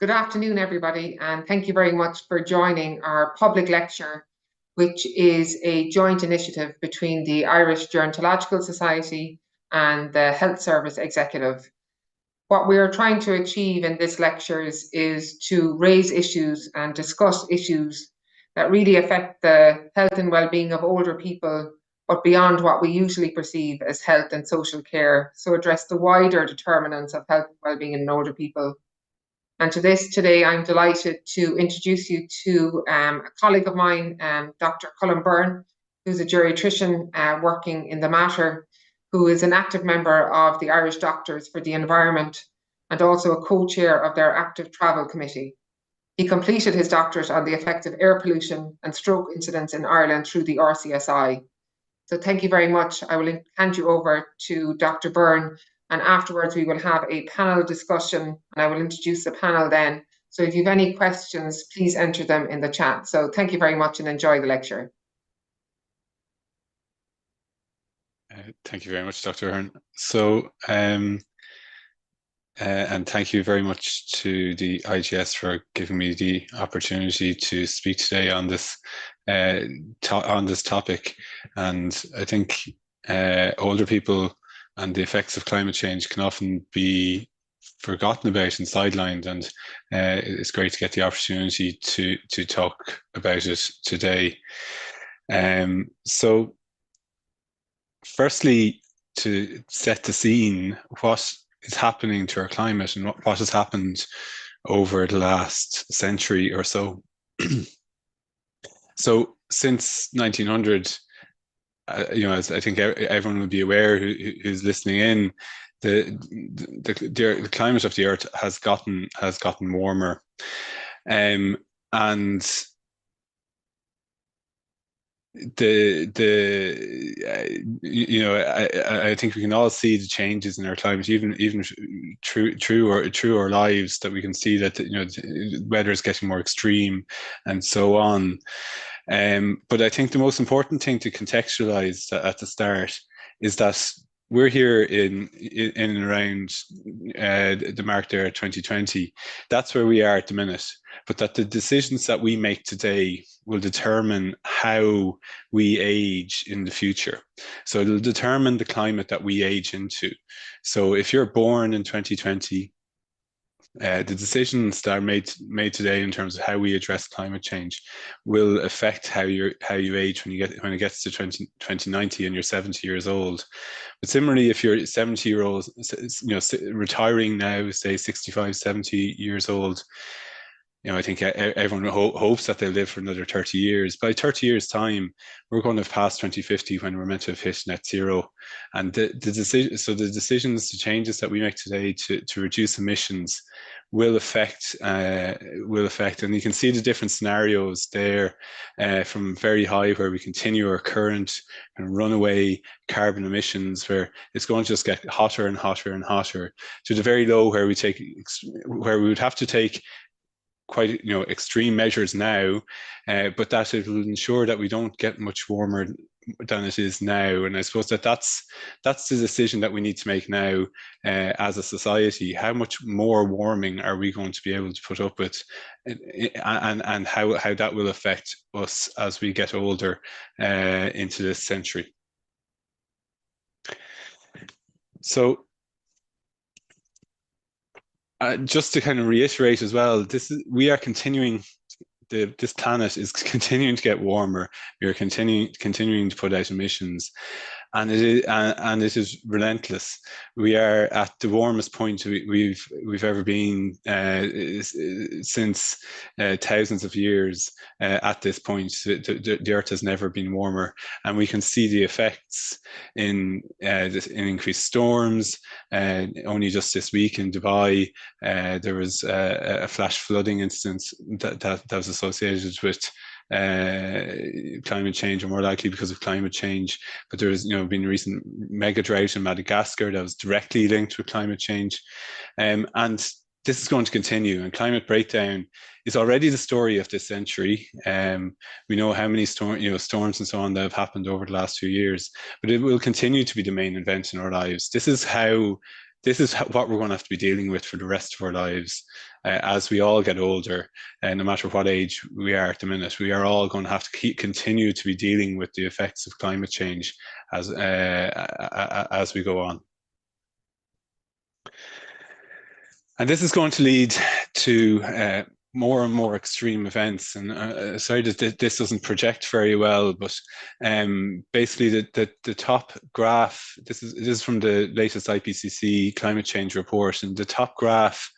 Good afternoon, everybody, and thank you very much for joining our public lecture, which is a joint initiative between the Irish Gerontological Society and the Health Service Executive. What we are trying to achieve in this lectures is to raise issues and discuss issues that really affect the health and well-being of older people, but beyond what we usually perceive as health and social care. So address the wider determinants of health and well-being in older people. And to this today, I'm delighted to introduce you to a colleague of mine, Dr Colm Byrne, who's a geriatrician working in the matter, who is an active member of the Irish Doctors for the Environment and also a co-chair of their active travel committee. He completed his doctorate on the effects of air pollution and stroke incidence in Ireland through the RCSI. So thank you very much. I will hand you over to Dr Byrne, and afterwards we will have a panel discussion and I will introduce the panel then. So if you have any questions, please enter them in the chat. So thank you very much and enjoy the lecture. Thank you very much, Dr. Byrne. So, and thank you very much to the IGS for giving me the opportunity to speak today on this topic. And I think older people and the effects of climate change can often be forgotten about and sidelined, and it's great to get the opportunity to talk about it today. So firstly, to set the scene, what is happening to our climate and what has happened over the last century or so. So since 1900, as I think everyone would be aware who's listening in, the climate of the Earth has gotten warmer, and I think we can all see the changes in our climate, even through our lives, that we can see that the weather is getting more extreme and so on. But I think the most important thing to contextualize at the start is that we're here in and around the mark there at 2020. That's where we are at the minute. But that the decisions that we make today will determine how we age in the future. So it'll determine the climate that we age into. So if you're born in 2020, the decisions that are made today in terms of how we address climate change will affect how you age when it gets to 2090 and you're 70 years old. But similarly, if you're 70 year old, retiring now, say 65, 70 years old, I think everyone hopes that they'll live for another 30 years. By 30 years' time, we're going to have passed 2050 when we're meant to have hit net zero. And the decisions, the changes that we make today to reduce emissions will affect, and you can see the different scenarios there, from very high, where we continue our current and runaway carbon emissions, where it's going to just get hotter and hotter and hotter, to the very low, where we would have to take quite extreme measures now, but that it will ensure that we don't get much warmer than it is now. And I suppose that's the decision that we need to make now as a society. How much more warming are we going to be able to put up with, and how that will affect us as we get older into this century. So just to kind of reiterate as well, this planet is continuing to get warmer. We are continuing to put out emissions, and it is relentless. We are at the warmest point we've ever been since thousands of years. At this point, the Earth has never been warmer, and we can see the effects in increased storms. Only just this week in Dubai, there was a flash flooding incident that was associated with climate change, or more likely because of climate change. But there has been a recent mega drought in Madagascar that was directly linked with climate change, and this is going to continue. And climate breakdown is already the story of this century. We know how many storms and so on that have happened over the last few years, but it will continue to be the main event in our lives. This is what we're going to have to be dealing with for the rest of our lives. as we all get older, and no matter what age we are at the minute, we are all going to have to continue to be dealing with the effects of climate change as we go on. And this is going to lead to more and more extreme events. And sorry that this doesn't project very well, but basically the top graph, this is from the latest IPCC climate change report, and the top graph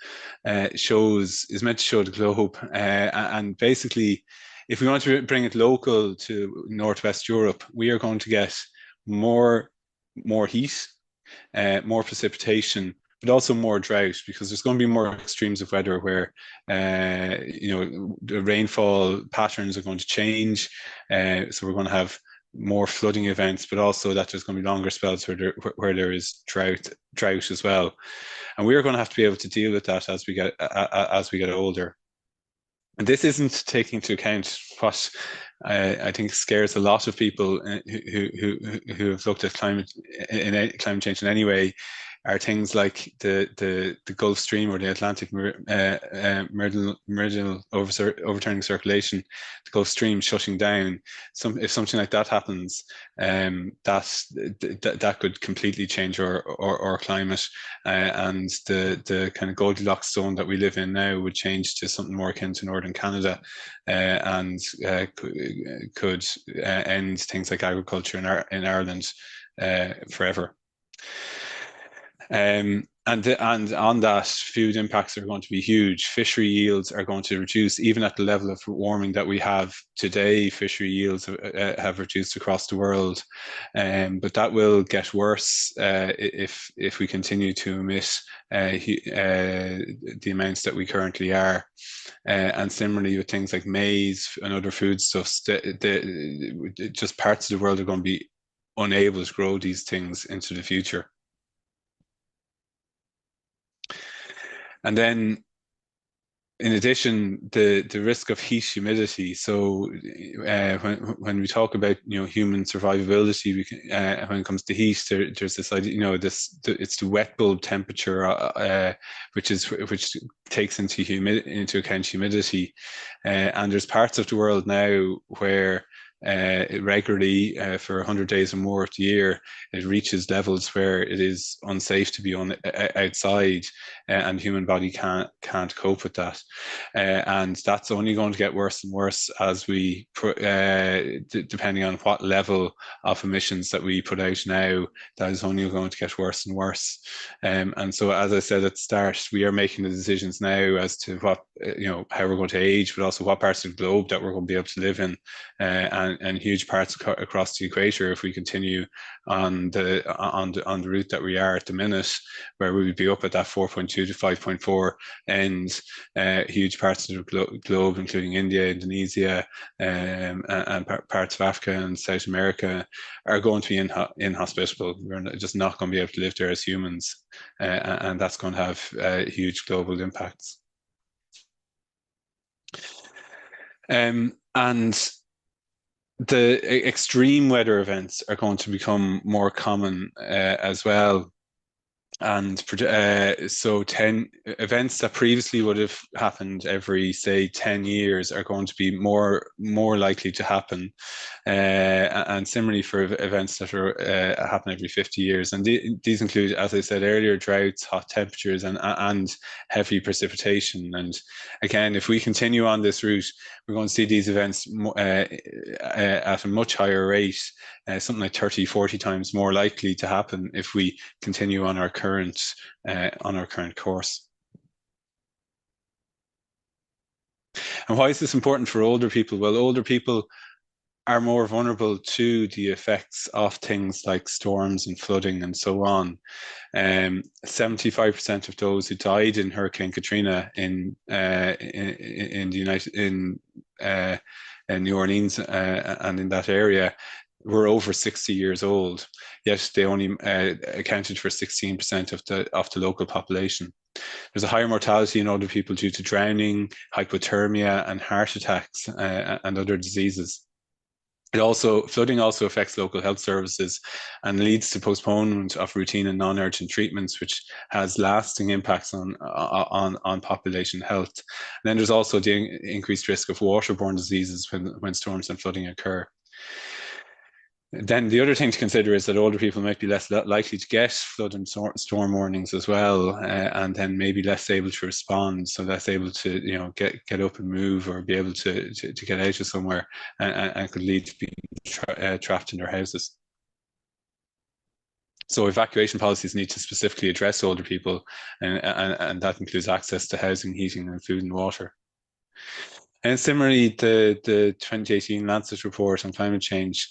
is meant to show the globe. And basically, if we want to bring it local to Northwest Europe, we are going to get more heat, more precipitation, but also more drought, because there's going to be more extremes of weather where the rainfall patterns are going to change. So we're going to have more flooding events, but also that there's going to be longer spells where there is drought as well. And we're going to have to be able to deal with that as we get older. And this isn't taking into account what I think scares a lot of people who have looked at climate change in any way, are things like the Gulf Stream or the Atlantic meridional overturning circulation, the Gulf Stream shutting down. If something like that happens, that could completely change our climate, and the kind of Goldilocks zone that we live in now would change to something more akin to northern Canada, and could end things like agriculture in Ireland forever. And on that, food impacts are going to be huge. Fishery yields are going to reduce, even at the level of warming that we have today. Fishery yields have reduced across the world, but that will get worse if we continue to emit the amounts that we currently are. And similarly with things like maize and other foodstuffs, just parts of the world are going to be unable to grow these things into the future. And then, in addition, the risk of heat humidity. So when we talk about human survivability, when it comes to heat, there's this idea, it's the wet bulb temperature, which takes into account humidity, and there's parts of the world now where regularly for 100 days or more of the year, it reaches levels where it is unsafe to be outside, and the human body can't cope with that, and that's only going to get worse and worse as we depending on what level of emissions that we put out now, that is only going to get worse and worse. And so, as I said at the start, we are making the decisions now as to what how we're going to age, but also what parts of the globe that we're going to be able to live in, and huge parts across the equator. If we continue on the route that we are at the minute, where we would be up at that 4.2 to 5.4 end, huge parts of the globe, including India, Indonesia, and parts of Africa and South America, are going to be inhospitable. We're just not going to be able to live there as humans, and that's going to have huge global impacts. And the extreme weather events are going to become more common as well. And so 10 events that previously would have happened every, say, 10 years are going to be more likely to happen. And similarly for events that are happen every 50 years. And these include, as I said earlier, droughts, hot temperatures, and heavy precipitation. And again, if we continue on this route, we're going to see these events at a much higher rate, something like 30, 40 times more likely to happen if we continue on our current course. And why is this important for older people? Well, older people are more vulnerable to the effects of things like storms and flooding and so on. 75% of those who died in Hurricane Katrina in New Orleans and in that area were over 60 years old, yet they only accounted for 16% of the local population. There's a higher mortality in older people due to drowning, hypothermia, and heart attacks and other diseases. Flooding also affects local health services and leads to postponement of routine and non-urgent treatments, which has lasting impacts on population health. And then there's also the increased risk of waterborne diseases when storms and flooding occur. Then the other thing to consider is that older people might be less likely to get flood and storm warnings as well, and then maybe less able to respond, so less able to get up and move or be able to get out of somewhere, and could lead to being trapped in their houses. So evacuation policies need to specifically address older people, and that includes access to housing, heating, and food and water. And similarly, the 2018 Lancet report on climate change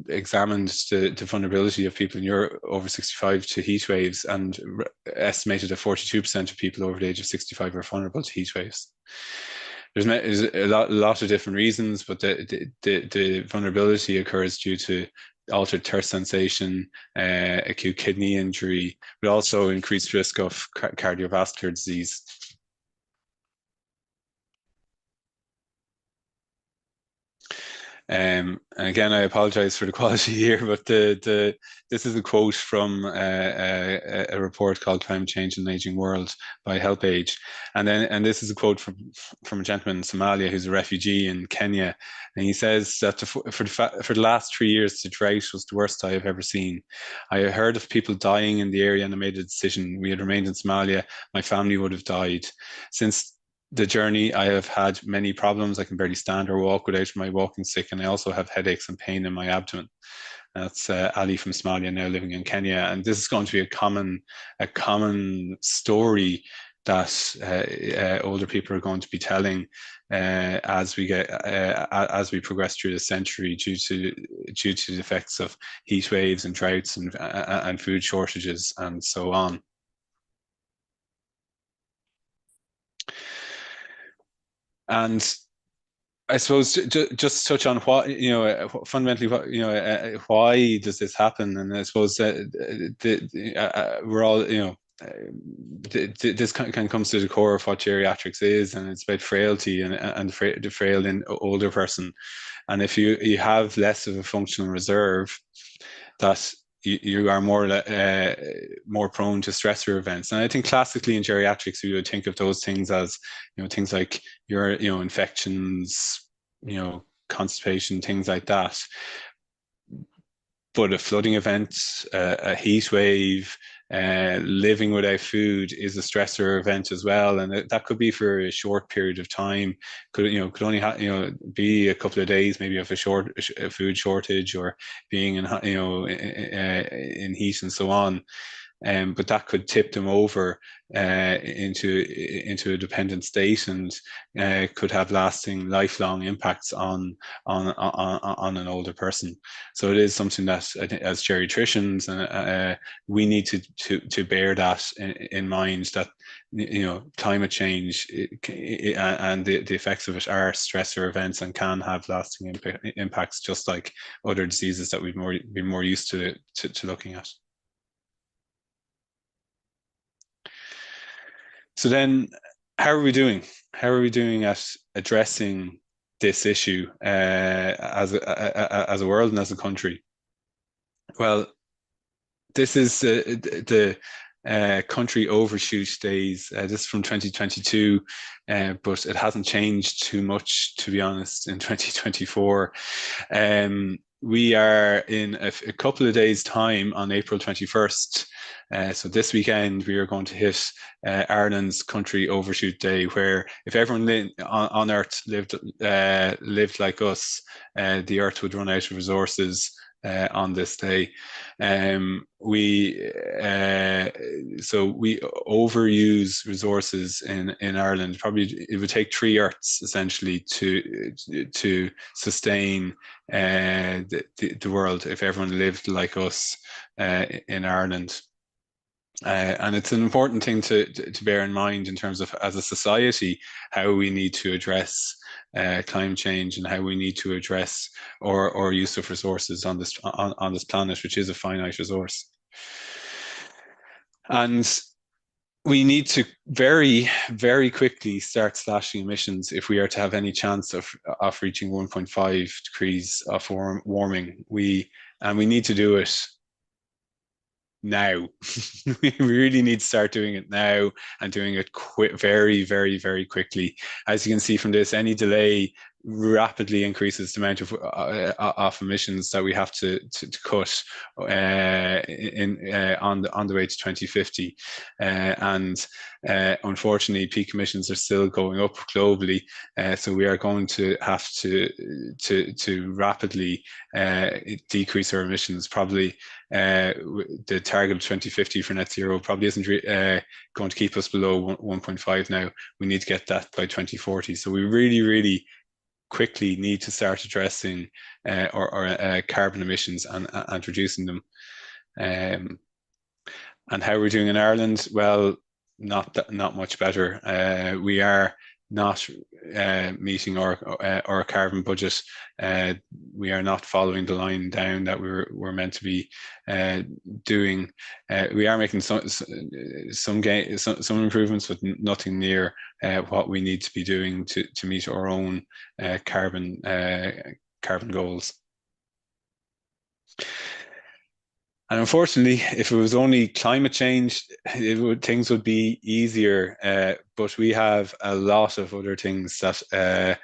examined the vulnerability of people in Europe over 65 to heat waves, and estimated that 42% of people over the age of 65 are vulnerable to heat waves. There's a lot of different reasons, but the vulnerability occurs due to altered thirst sensation, acute kidney injury, but also increased risk of cardiovascular disease. And again, I apologize for the quality here, but this is a quote from a report called "Climate Change in an Aging World" by HelpAge, and this is a quote from a gentleman in Somalia who's a refugee in Kenya, and he says that for the last 3 years, the drought was the worst I have ever seen. I heard of people dying in the area, and I made a decision. We had remained in Somalia, my family would have died. Since the journey, I have had many problems. I can barely stand or walk without my walking stick, and I also have headaches and pain in my abdomen. That's Ali from Somalia, now living in Kenya, and this is going to be a common story that older people are going to be telling as we progress through the century, due to the effects of heat waves and droughts and food shortages and so on. And I suppose just touch on what, fundamentally, what, why does this happen? And I suppose we're all, this kind of comes to the core of what geriatrics is, and it's about frailty and the frail in older person. And if you have less of a functional reserve, that you are more prone to stressor events. And I think classically in geriatrics, we would think of those things as, things like your, infections, constipation, things like that. But a flooding event, a heat wave, living without food is a stressor event as well, and that could be for a short period of time. Could only be a couple of days, maybe of a food shortage, or being in in heat and so on. But that could tip them over into a dependent state, and could have lasting, lifelong impacts on an older person. So it is something that I think, as geriatricians, we need to bear that in mind, that climate change and the effects of it are stressor events and can have lasting impacts, just like other diseases that we've been more used to looking at. So then, how are we doing? How are we doing at addressing this issue as a world and as a country? Well, this is the country overshoot days. This is from 2022, but it hasn't changed too much, to be honest, in 2024. We are in a couple of days' time, on April 21st. So this weekend, we are going to hit Ireland's country overshoot day, where if everyone on Earth lived like us, the Earth would run out of resources on this day. So we overuse resources in Ireland. Probably it would take 3 Earths essentially to sustain the world if everyone lived like us in Ireland. And it's an important thing to bear in mind in terms of, as a society, how we need to address climate change, and how we need to address our use of resources on this planet, which is a finite resource. And we need to very, very quickly start slashing emissions if we are to have any chance of reaching 1.5 degrees of warming. And we need to do it now. We really need to start doing it now and doing it very, very, very quickly. As you can see from this, any delay rapidly increases the amount of emissions that we have to cut on the way to 2050. And unfortunately, peak emissions are still going up globally. So we are going to have to rapidly decrease our emissions. Probably the target of 2050 for net zero probably isn't going to keep us below 1.5 now. We need to get that by 2040. So we really, really quickly need to start addressing our carbon emissions and reducing them. And how we're doing in Ireland? Well, not much better. We are not meeting our carbon budget. We are not following the line down that we're meant to be doing. We are making some improvements, but nothing near what we need to be doing to meet our own carbon goals. And unfortunately, if it was only climate change, things would be easier. But we have a lot of other things that are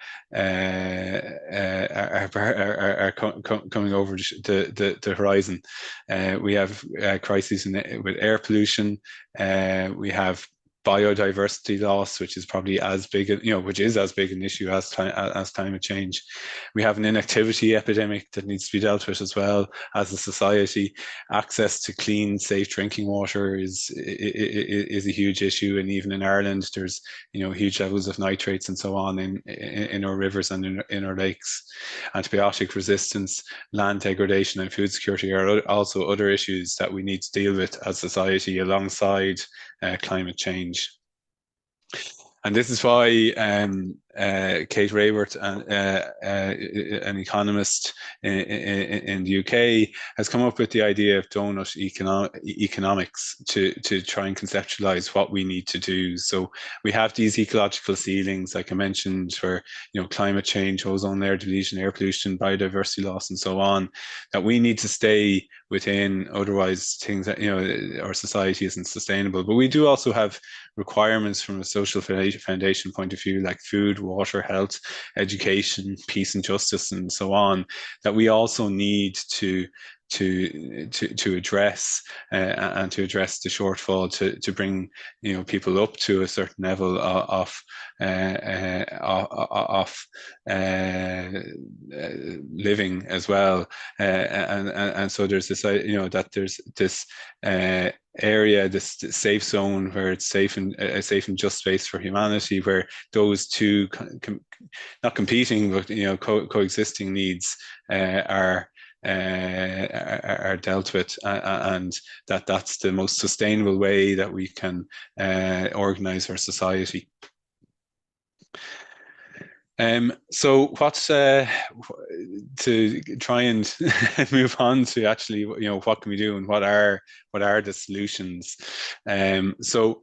coming over the horizon. We have crises with air pollution. We have biodiversity loss, which is probably as big, which is as big an issue as climate change. We have an inactivity epidemic that needs to be dealt with as well as a society. Access to clean, safe drinking water is a huge issue, and even in Ireland, there's huge levels of nitrates and so on in our rivers and in our lakes. Antibiotic resistance, land degradation, and food security are also other issues that we need to deal with as society alongside climate change. And this is why Kate Raworth, an economist in the UK, has come up with the idea of donut economics to try and conceptualize what we need to do. So we have these ecological ceilings, like I mentioned, for climate change, ozone layer depletion, air pollution, biodiversity loss, and so on, that we need to stay within. Otherwise, things that our society isn't sustainable. But we do also have requirements from a social foundation point of view, like food, water, health, education, peace and justice, and so on, that we also need to address and to address the shortfall to bring people up to a certain level of living as well, and so there's this that there's this area, this safe zone where it's a safe and just space for humanity, where those two not competing but coexisting needs are dealt with, and that's the most sustainable way that we can organize our society. So what's to try and move on to actually, what can we do and what are the solutions? So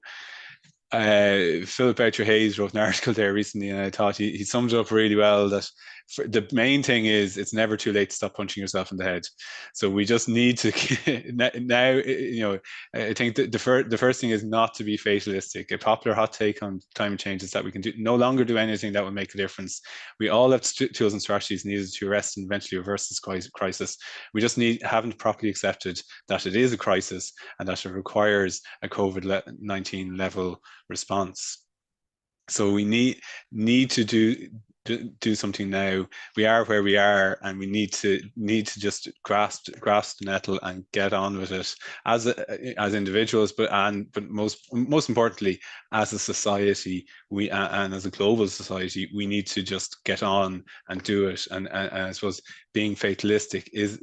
Philip Boucher Hayes wrote an article there recently, and I thought he summed it up really well, that the main thing is it's never too late to stop punching yourself in the head. So we just need to now, I think the first thing is not to be fatalistic. A popular hot take on climate change is that we can no longer do anything that will make a difference. We all have tools and strategies needed to arrest and eventually reverse this crisis. We just haven't properly accepted that it is a crisis and that it requires a COVID-19 level response. So we need to do something now. We are where we are, and we need to just grasp the nettle and get on with it as individuals, but most importantly as a society. And as a global society, we need to just get on and do it. And I suppose being fatalistic is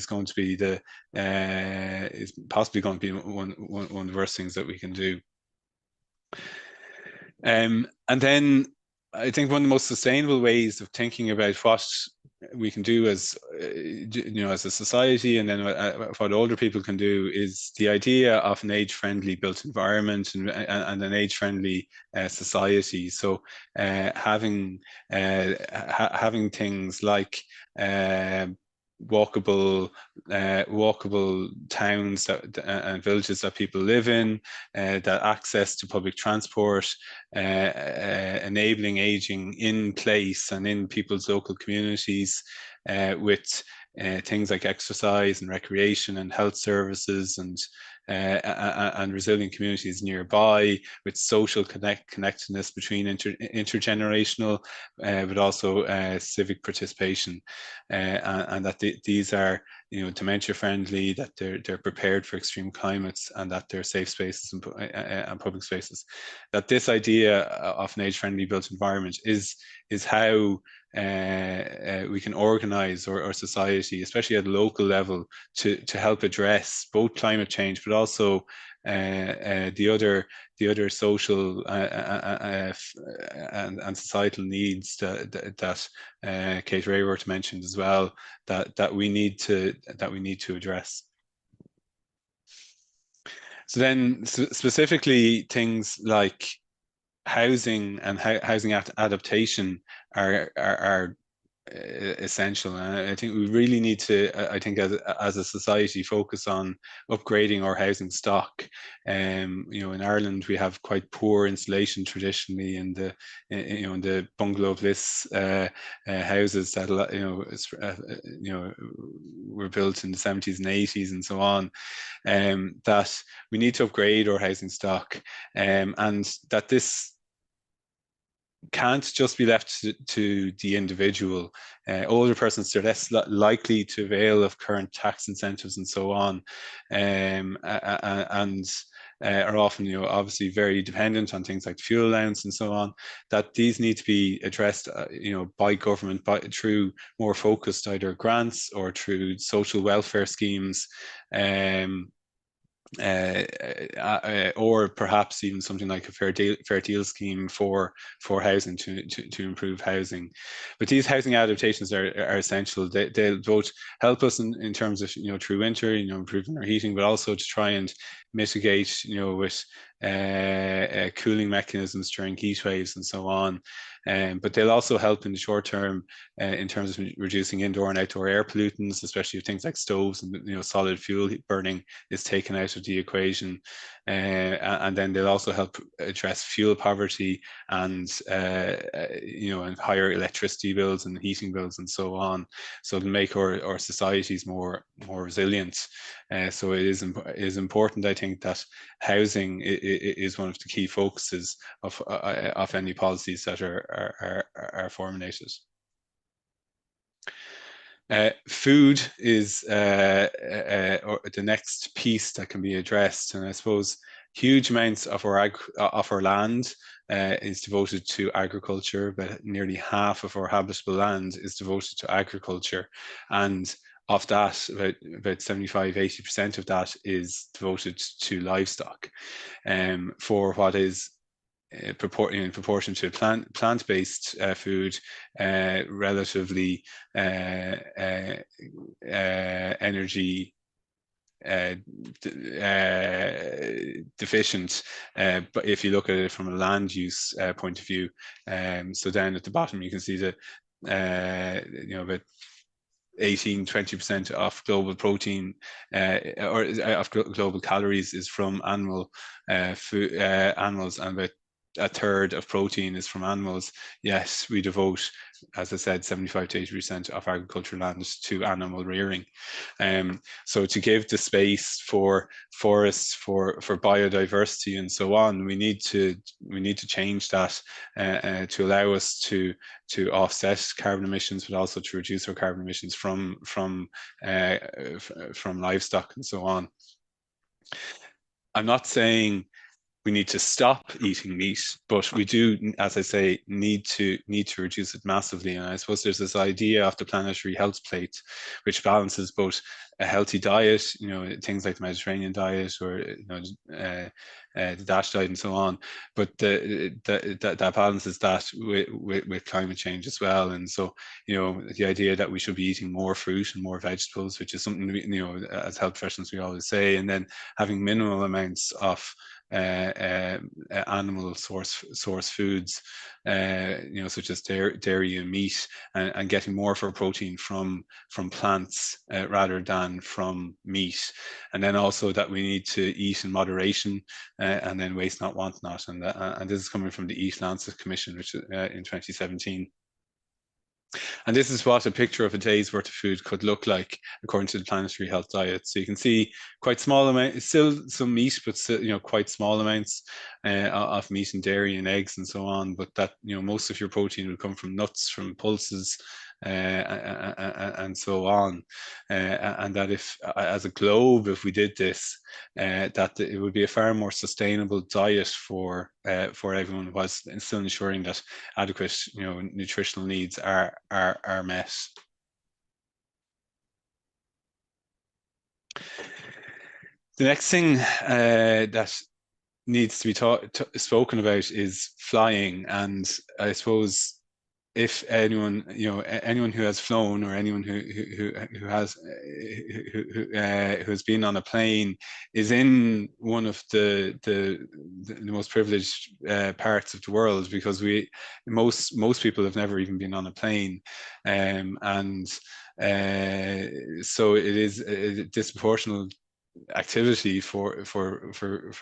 going to be is possibly going to be one of the worst things that we can do. And then I think one of the most sustainable ways of thinking about do as as a society, and then what older people can do is the idea of an age-friendly built environment and an age-friendly society. So having things like walkable towns and villages that people live in, that access to public transport, enabling aging in place and in people's local communities, with things like exercise and recreation and health services, and resilient communities nearby, with social connectedness between intergenerational, but also civic participation, and that these are dementia friendly, that they're prepared for extreme climates, and that they're safe spaces and public spaces. That this idea of an age-friendly built environment is how we can organize our society, especially at a local level, to help address both climate change, but also the other social and societal needs that Kate Raworth mentioned as well, that we need to address. So then, specifically, things like housing and housing adaptation are essential, and I think we really need to, I think, as a society, focus on upgrading our housing stock. In Ireland, we have quite poor insulation traditionally in the bungalow bliss houses that were built in the 70s and 80s and so on. That we need to upgrade our housing stock, and that this can't just be left to the individual. Older persons are less likely to avail of current tax incentives and so on, and are often, obviously very dependent on things like fuel allowance and so on. That these need to be addressed, by government, through more focused either grants or through social welfare schemes. Or perhaps even something like a fair deal scheme for housing to improve housing. But these housing adaptations are essential. They'll both help us in terms of through winter, improving our heating, but also to try and mitigate with cooling mechanisms during heat waves and so on. But they'll also help in the short term in terms of reducing indoor and outdoor air pollutants, especially if things like stoves and solid fuel burning is taken out of the equation. And then they'll also help address fuel poverty and and higher electricity bills and heating bills and so on. So to make our societies more resilient. So it is important, I think, that housing is one of the key focuses of any policies that are formulated. Food is the next piece that can be addressed, and I suppose huge amounts of our land is devoted to agriculture, but nearly half of our habitable land is devoted to agriculture, and of that, about 75–80% of that is devoted to livestock. For what is in proportion to plant-based food, relatively energy deficient, but if you look at it from a land use point of view, so down at the bottom you can see that about 18–20% of global protein or of global calories is from animals, and about a third of protein is from animals. Yes, we devote, as I said, 75–80% of agricultural land to animal rearing. So to give the space for forests, for biodiversity and so on, we need to change that to allow us to offset carbon emissions, but also to reduce our carbon emissions from livestock and so on. I'm not saying we need to stop eating meat, but we do, as I say, need to reduce it massively. And I suppose there's this idea of the planetary health plate, which balances both a healthy diet, things like the Mediterranean diet, or the DASH diet and so on, but that balances that with climate change as well. And so, the idea that we should be eating more fruit and more vegetables, which is something as health professionals we always say, and then having minimal amounts of animal source foods, such as dairy and meat, and getting more of our protein from plants rather than from meat. And then also that we need to eat in moderation, and then waste not, want not. And this is coming from the Eat Lancet Commission, which in 2017. And this is what a picture of a day's worth of food could look like according to the planetary health diet. So you can see quite small amount, still some meat, but still, quite small amounts of meat and dairy and eggs and so on. But that, most of your protein will come from nuts, from pulses, and so on. And that if, as a globe, if we did this, that it would be a far more sustainable diet for everyone, while still ensuring that adequate, nutritional needs are met. The next thing that needs to be spoken about is flying, and I suppose if anyone who has flown, or anyone who has been on a plane, is in one of the most privileged parts of the world, because most people have never even been on a plane, and so it is a disproportionate activity for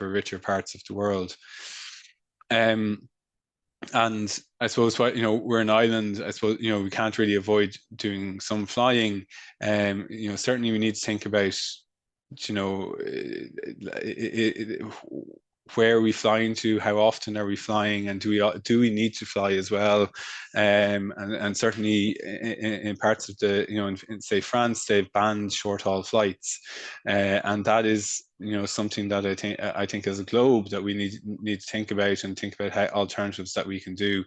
richer parts of the world. And I suppose we're an island. I suppose we can't really avoid doing some flying. Certainly we need to think about where are we flying to, how often are we flying, and do we need to fly as well? And certainly in parts of in say France, they've banned short haul flights, and that is something that I think as a globe that we need to think about, and think about how alternatives that we can do.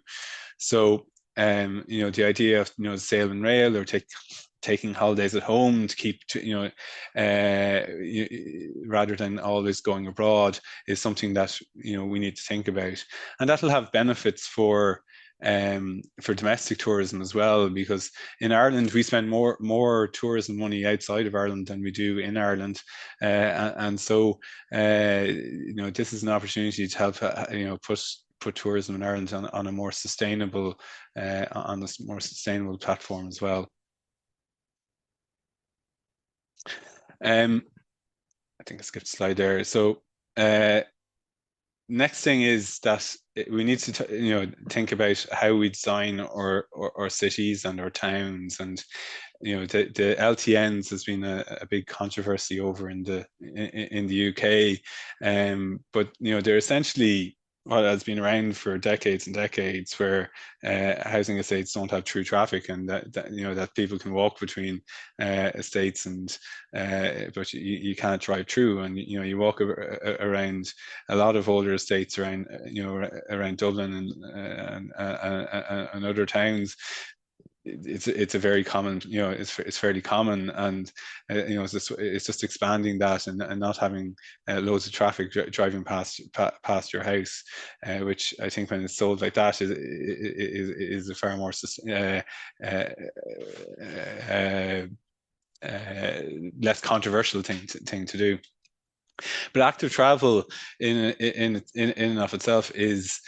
So the idea of sail and rail, or taking holidays at home to keep rather than always going abroad, is something that we need to think about, and that'll have benefits for domestic tourism as well, because in Ireland we spend more tourism money outside of Ireland than we do in Ireland, and so this is an opportunity to help put tourism in Ireland on a more sustainable platform as well. I think I skipped a slide there. So next thing is that we need to think about how we design our cities and our towns. And the LTNs has been a big controversy over in the UK, but they're essentially what has been around for decades and decades, where housing estates don't have true traffic, and that people can walk between estates, and but you can't drive through, and you walk around a lot of older estates around around Dublin and other towns. It's a very common, it's fairly common, and it's just expanding that, and not having loads of traffic driving past your house, which I think when it's sold like that is a far more less controversial thing to do. But active travel in and of itself is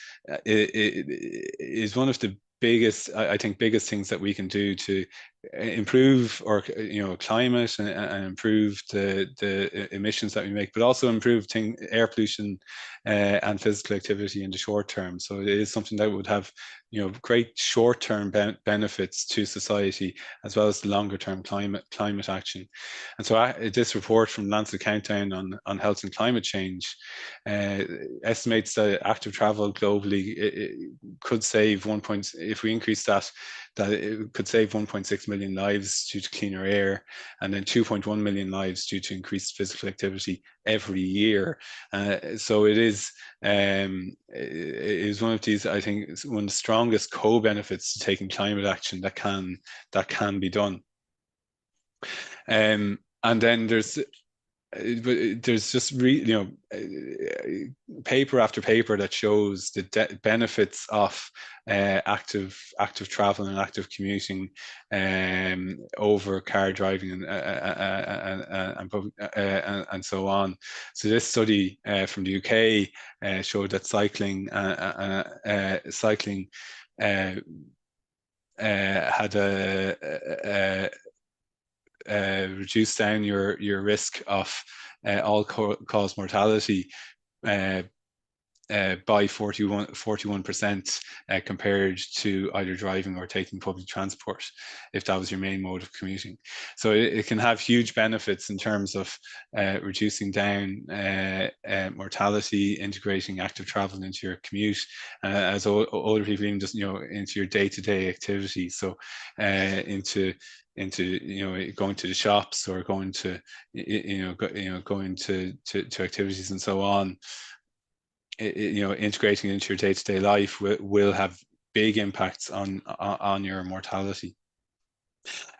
one of the biggest things that we can do to improve our climate, and improve the emissions that we make, but also improve air pollution and physical activity in the short term. So it is something that would have great short-term benefits to society, as well as the longer-term climate action. And so this report from Lancet Countdown on health and climate change estimates that active travel globally it could save if we increase that that it could save 1.6 million lives due to cleaner air, and then 2.1 million lives due to increased physical activity every year. So it is one of these, I think, one of the strongest co-benefits to taking climate action that can be done. And then there's just paper after paper that shows the benefits of active travel and active commuting over car driving and so on. So this study from the UK showed that cycling had reduce down your risk of all-cause mortality by 41% compared to either driving or taking public transport, if that was your main mode of commuting. So it can have huge benefits in terms of reducing down mortality, integrating active travel into your commute, as older people, even just into your day-to-day activities. So into going to the shops or going to going to activities and so on. Integrating into your day-to-day life will have big impacts on your mortality.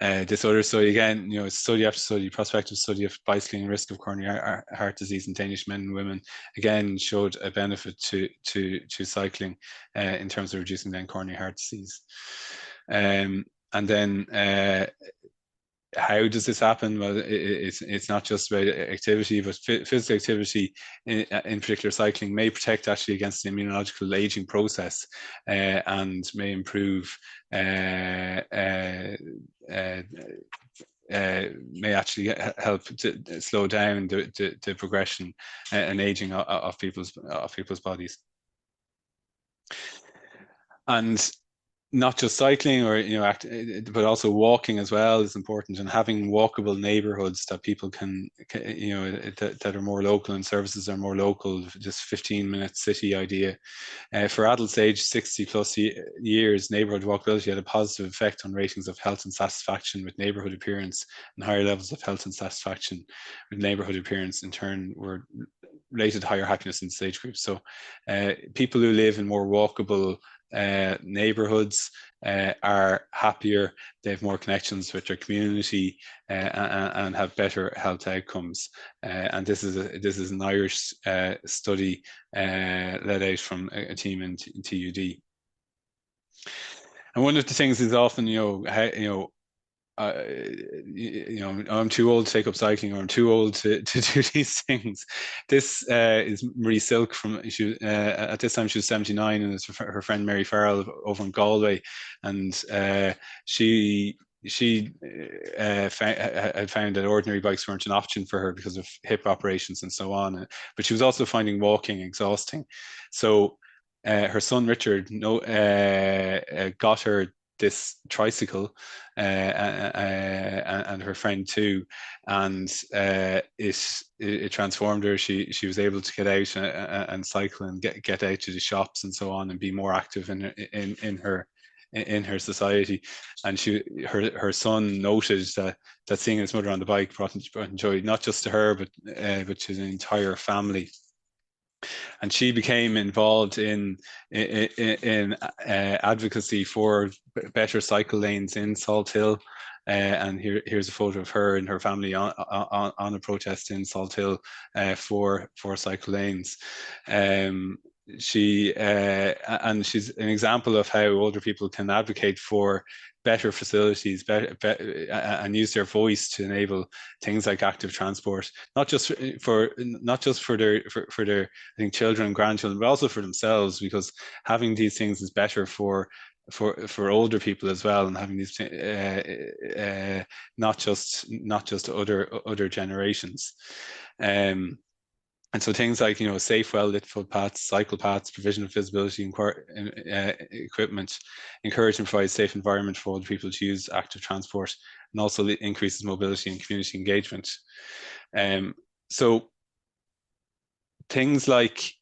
This other study, again, study after study, prospective study of bicycling risk of coronary heart disease in Danish men and women, again showed a benefit to cycling in terms of reducing then coronary heart disease. And then how does this happen? Well, it's not just about activity, but physical activity, in particular cycling, may protect actually against the immunological aging process and may improve, may actually help to slow down the progression and aging of people's bodies. And not just cycling but also walking as well is important, and having walkable neighborhoods that people can that are more local and services are more local, just 15-minute city idea. For adults aged 60 plus years, neighborhood walkability had a positive effect on ratings of health and satisfaction with neighborhood appearance, and higher levels of health and satisfaction with neighborhood appearance in turn were related to higher happiness in this age group. So people who live in more walkable neighborhoods are happier, they have more connections with their community, and have better health outcomes. And this is an Irish study led out from a team in TUD. And one of the things is often, I'm too old to take up cycling, or I'm too old to do these things. This is Marie Silk from, at this time she was 79, and it's her friend Mary Farrell over in Galway, and she had found that ordinary bikes weren't an option for her because of hip operations and so on, but she was also finding walking exhausting. So her son Richard got her this tricycle, and her friend too, and it transformed her. She was able to get out and cycle and get out to the shops and so on, and be more active in her society. And her son noted that seeing his mother on the bike brought joy not just to her but to the entire family. And she became involved in advocacy for better cycle lanes in Salt Hill. And here's a photo of her and her family on a protest in Salt Hill for cycle lanes. She's an example of how older people can advocate for better facilities, and use their voice to enable things like active transport, not just for their I think children and grandchildren, but also for themselves, because having these things is better for older people as well, and having these not just other generations. And so things like, safe, well-lit footpaths, cycle paths, provision of visibility equipment, encourage and provide a safe environment for older people to use active transport, and also increases mobility and community engagement. So things like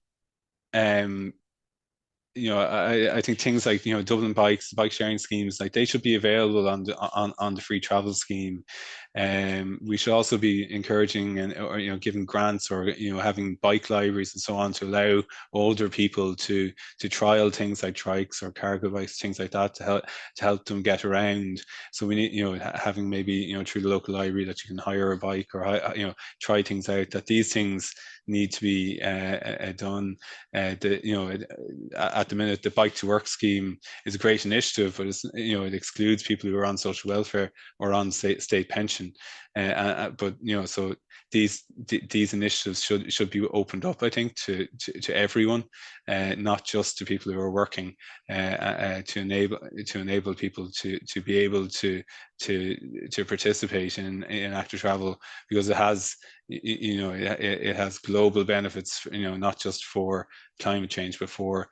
I think things like, Dublin bikes, bike sharing schemes, like they should be available on the free travel scheme. We should also be encouraging or giving grants, or having bike libraries and so on, to allow older people to trial things like trikes or cargo bikes, things like that, to help them get around. So we need, having maybe, through the local library, that you can hire a bike, or try things out. That these things need to be done. At the minute, the bike to work scheme is a great initiative, but it excludes people who are on social welfare or on state pension. But so these initiatives should be opened up, I think, to everyone, not just to people who are working, to enable people to be able to participate in active travel, because it has it has global benefits, not just for climate change, but for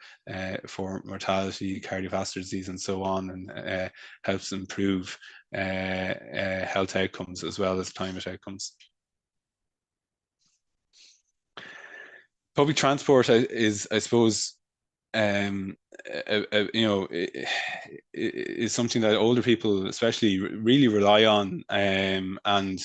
mortality, cardiovascular disease, and so on, and helps improve health outcomes as well as climate outcomes. Public transport is, I suppose, is something that older people especially really rely on, and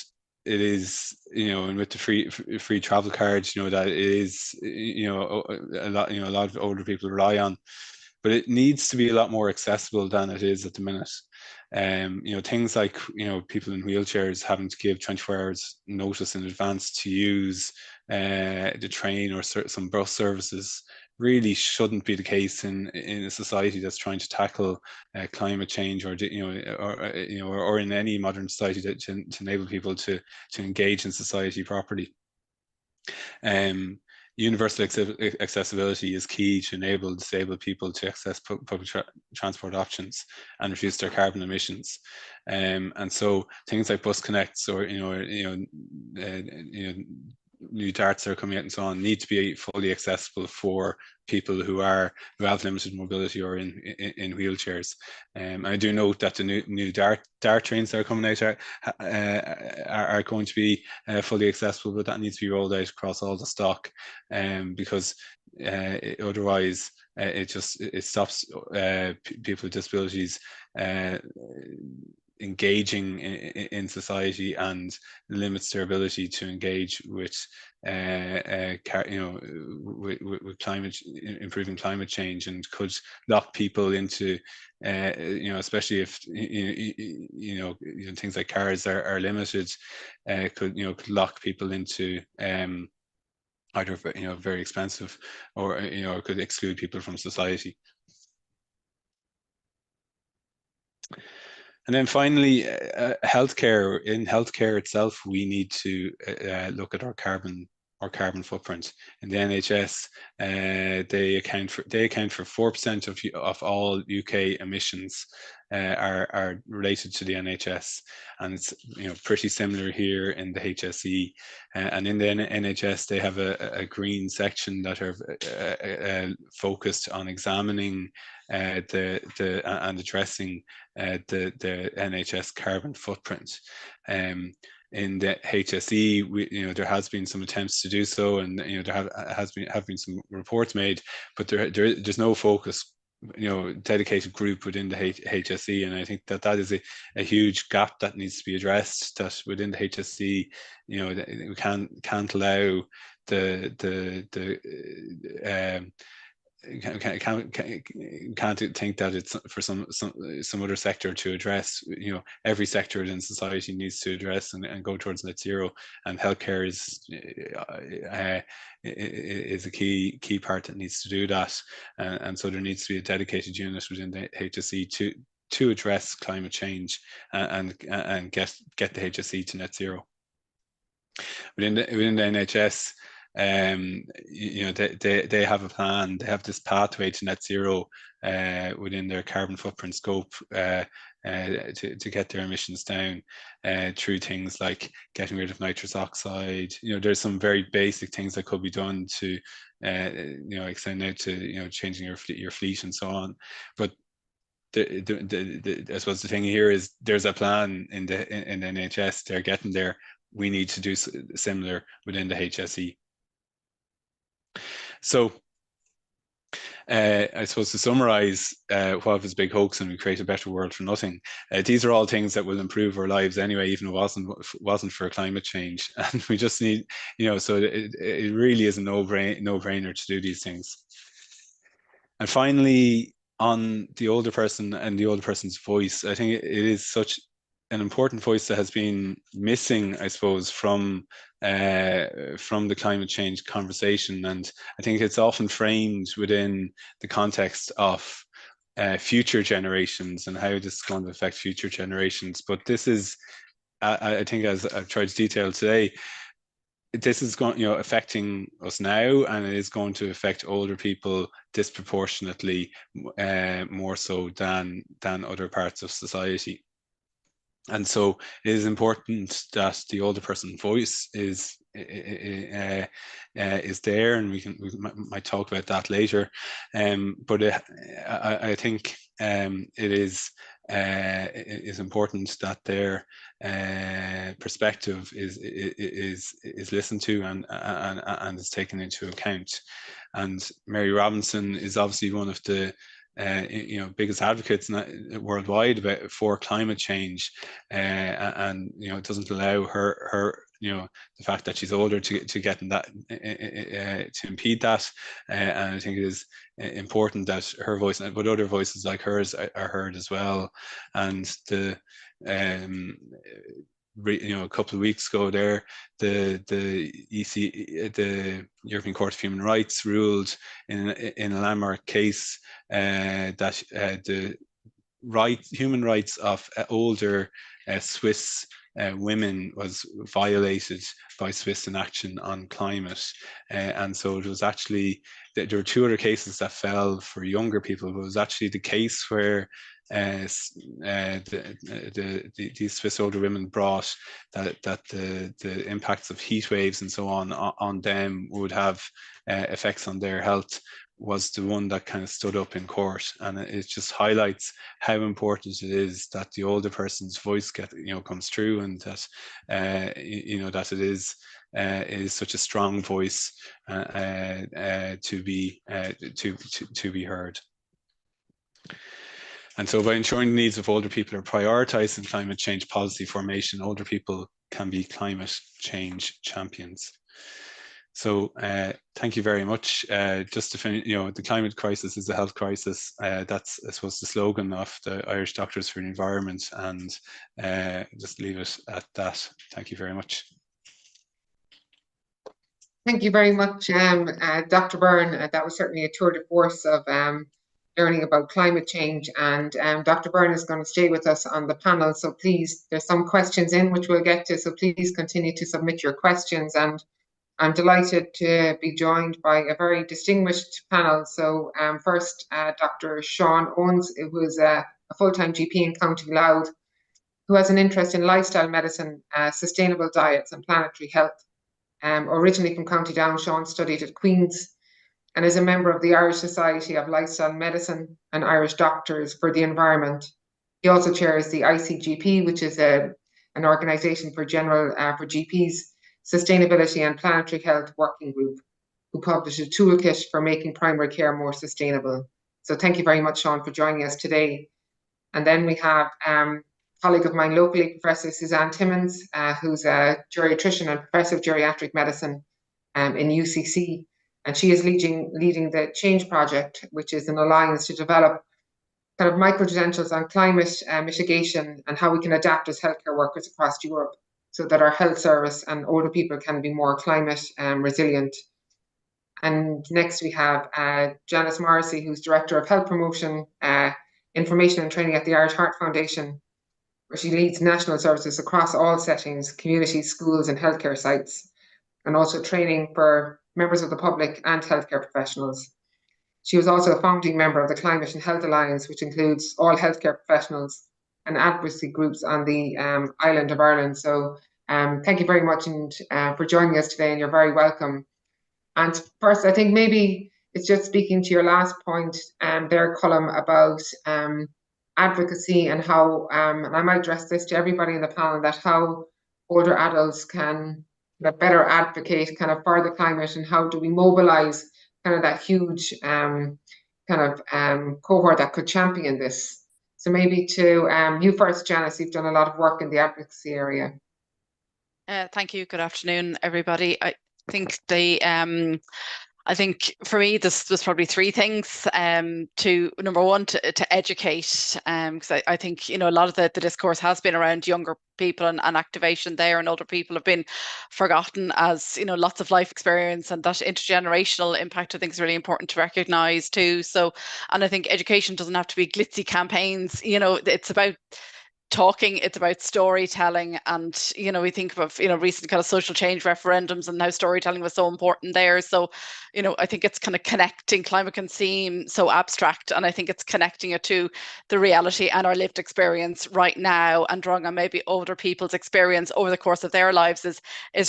it is, and with the free travel cards, that it is, a lot of older people rely on, but it needs to be a lot more accessible than it is at the minute. Things like, people in wheelchairs having to give 24 hours notice in advance to use the train or some bus services really shouldn't be the case in a society that's trying to tackle climate change, or or in any modern society to enable people to engage in society properly. Universal accessibility is key to enable disabled people to access public transport options and reduce their carbon emissions. And so things like bus connects, or new darts that are coming out and so on, need to be fully accessible for people who have limited mobility or in wheelchairs. I do note that the new dart trains that are coming out are going to be fully accessible, but that needs to be rolled out across all the stock, because otherwise it stops people with disabilities engaging in society, and limits their ability to engage with improving climate change, and could lock people into especially if things like cars are limited, could lock people into either very expensive, or could exclude people from society. And then finally, healthcare. In healthcare itself, we need to look at our carbon footprint. In the NHS, they account for 4% of all UK emissions are related to the NHS, and it's pretty similar here in the HSE. And in the NHS, they have a green section that are focused on examining and addressing the NHS carbon footprint. In the HSE, there has been some attempts to do so, and there have been some reports made, but there's no focus, dedicated group within the HSE, and I think that is a huge gap that needs to be addressed. That within the HSE, we can't allow can't think that it's for some other sector to address. Every sector in society needs to address and go towards net zero, and healthcare is a key part that needs to do that, and so there needs to be a dedicated unit within the HSE to address climate change and get the HSE to net zero. Within the NHS, they have a plan. They have this pathway to net zero within their carbon footprint scope to get their emissions down through things like getting rid of nitrous oxide. There's some very basic things that could be done to extend out to changing your fleet and so on. But I suppose the thing here is there's a plan in the NHS. They're getting there. We need to do similar within the HSE. So I suppose to summarize, what was a big hoax and we create a better world for nothing. These are all things that will improve our lives anyway, even if it wasn't for climate change. And we just need, so it really is a no-brainer to do these things. And finally, on the older person and the older person's voice, I think it is such an important voice that has been missing, I suppose, from the climate change conversation. And I think it's often framed within the context of future generations and how this is going to affect future generations. But this is, I think, as I've tried to detail today, this is going, affecting us now, and it is going to affect older people disproportionately, more so than other parts of society. And so it is important that the older person voice is there, and we might talk about that later. But I think it is important that their perspective is listened to and is taken into account. And Mary Robinson is obviously one of the biggest advocates worldwide for climate change, and it doesn't allow her the fact that she's older to get in that to impede that, and I think it is important that her voice, but other voices like hers, are heard as well. And the a couple of weeks ago there, the European Court of Human Rights ruled in a landmark case that the human rights of older Swiss women was violated by Swiss inaction on climate. And so it was actually, there were two other cases that fell for younger people, but it was actually the case where these Swiss older women brought that the impacts of heat waves and so on them would have effects on their health, was the one that kind of stood up in court. And it just highlights how important it is that the older person's voice comes through, and that that it is such a strong voice to be heard. And so by ensuring the needs of older people are prioritised in climate change policy formation, older people can be climate change champions. So thank you very much. Just to finish, the climate crisis is a health crisis. That's, I suppose, the slogan of the Irish Doctors for the Environment, and just leave it at that. Thank you very much. Thank you very much, Dr. Byrne. That was certainly a tour de force of learning about climate change, and Dr. Byrne is going to stay with us on the panel. So please, there's some questions in which we'll get to, so please continue to submit your questions. And I'm delighted to be joined by a very distinguished panel. So first, Dr. Sean Owens, who is a full-time GP in County Louth, who has an interest in lifestyle medicine, sustainable diets and planetary health. Originally from County Down, Sean studied at Queen's and is a member of the Irish Society of Lifestyle Medicine and Irish Doctors for the Environment. He also chairs the ICGP, which is an organisation for GPs, Sustainability and Planetary Health Working Group, who published a toolkit for making primary care more sustainable. So thank you very much, Sean, for joining us today. And then we have a colleague of mine locally, Professor Suzanne Timmins, who's a geriatrician and professor of geriatric medicine in UCC. And she is leading the Change Project, which is an alliance to develop kind of micro-credentials on climate mitigation and how we can adapt as healthcare workers across Europe, so that our health service and older people can be more climate resilient. And next we have Janice Morrissey, who's Director of Health Promotion, Information and Training at the Irish Heart Foundation, where she leads national services across all settings, communities, schools and healthcare sites, and also training for members of the public and healthcare professionals. She was also a founding member of the Climate and Health Alliance, which includes all healthcare professionals and advocacy groups on the island of Ireland. So thank you very much for joining us today, and you're very welcome. And first, I think maybe it's just speaking to your last point there, Colm, about advocacy and how, and I might address this to everybody in the panel, that how older adults can better advocate kind of for the climate, and how do we mobilize kind of that huge kind of cohort that could champion this. So maybe to you first, Janice, you've done a lot of work in the advocacy area. Thank you. Good afternoon, everybody. Think I think for me, there's probably three things. Number one, to educate, because I think, you know, a lot of the discourse has been around younger people and activation there, and older people have been forgotten, as, you know, lots of life experience, and that intergenerational impact I think is really important to recognise too. So, and I think education doesn't have to be glitzy campaigns. You know, it's about talking, it's about storytelling. And, you know, we think of, you know, recent kind of social change referendums and how storytelling was so important there. So, you know, I think it's kind of connecting. Climate can seem so abstract, and I think it's connecting it to the reality and our lived experience right now, and drawing on maybe older people's experience over the course of their lives is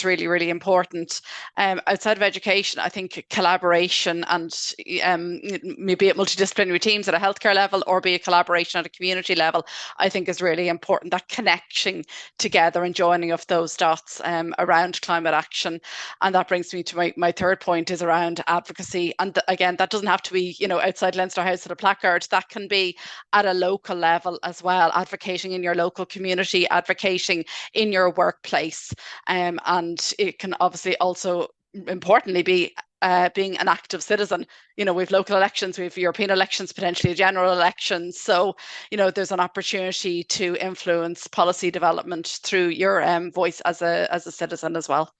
really, really important. Outside of education, I think collaboration, and maybe at multidisciplinary teams at a healthcare level, or be a collaboration at a community level, I think is really important. That connection together and joining of those dots around climate action. And that brings me to my third point, is around advocacy. And again, that doesn't have to be, you know, outside Leinster House at a placard. That can be at a local level as well, advocating in your local community, advocating in your workplace. And it can obviously also importantly be being an active citizen. You know, we've local elections, we've European elections, potentially general elections. So, you know, there's an opportunity to influence policy development through your voice as a citizen as well.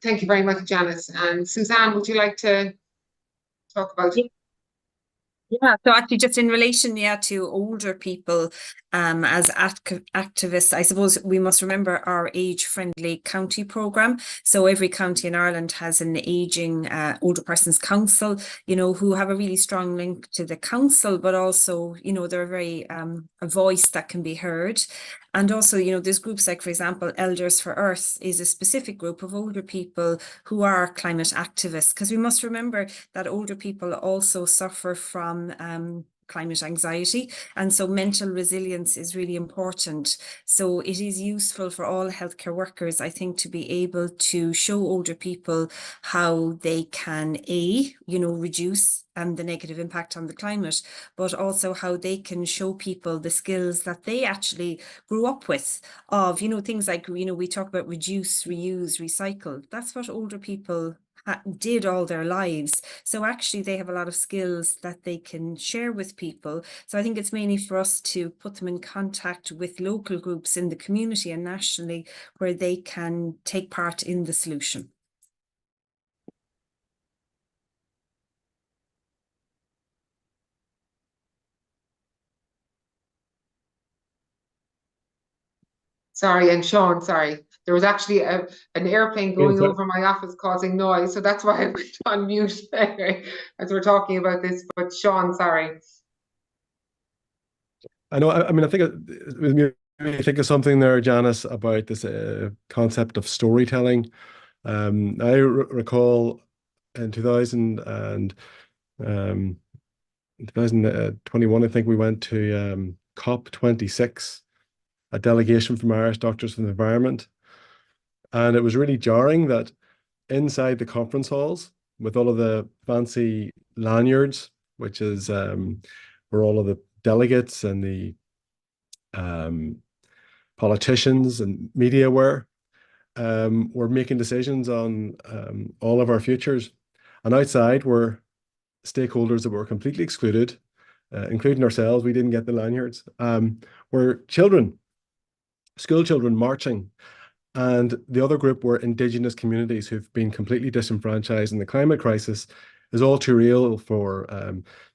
Thank you very much, Janice. And Suzanne, would you like to talk about it? Yeah, so actually just in relation, to older people as activists, I suppose we must remember our age-friendly county programme. So every county in Ireland has an ageing older persons council, you know, who have a really strong link to the council, but also, you know, they're very a voice that can be heard. And also, you know, there's groups like, for example, Elders for Earth is a specific group of older people who are climate activists, because we must remember that older people also suffer from climate anxiety, and so mental resilience is really important. So it is useful for all healthcare workers, I think, to be able to show older people how they can reduce the negative impact on the climate, but also how they can show people the skills that they actually grew up with, of, you know, things like, you know, we talk about reduce, reuse, recycle. That's what older people did all their lives. So actually they have a lot of skills that they can share with people. So I think it's mainly for us to put them in contact with local groups in the community and nationally, where they can take part in the solution. Sorry, and Sean, sorry. There was actually an airplane going over my office causing noise, so that's why I went on mute as we're talking about this. But Sean, sorry. I know. I mean, I think it was me. I think of something there, Janice, about this concept of storytelling. I recall in 2021, I think we went to COP26, a delegation from Irish Doctors for the Environment. And it was really jarring that inside the conference halls, with all of the fancy lanyards, which is where all of the delegates and the politicians and media were making decisions on all of our futures. And outside were stakeholders that were completely excluded, including ourselves. We didn't get the lanyards. Were children, school children marching. And the other group were Indigenous communities who've been completely disenfranchised. And the climate crisis is all too real for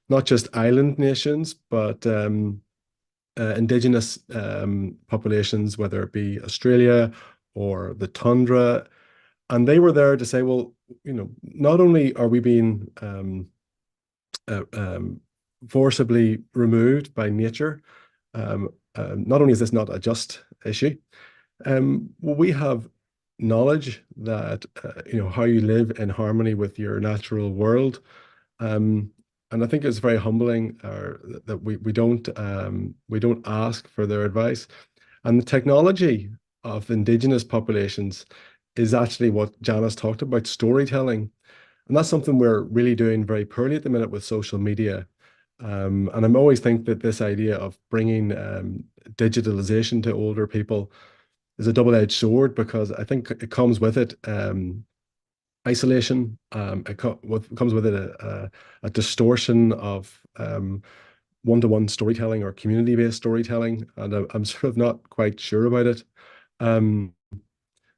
not just island nations, but Indigenous populations, whether it be Australia or the tundra. And they were there to say, well, you know, not only are we being forcibly removed by nature, not only is this not a just issue, we have knowledge that you know, how you live in harmony with your natural world, and I think it's very humbling that we don't ask for their advice. And the technology of Indigenous populations is actually what Janice talked about, storytelling. And that's something we're really doing very poorly at the minute with social media. And I'm always think that this idea of bringing digitalization to older people is a double-edged sword, because I think it comes with it isolation. What comes with it a distortion of one-to-one storytelling or community-based storytelling, and I'm sort of not quite sure about it.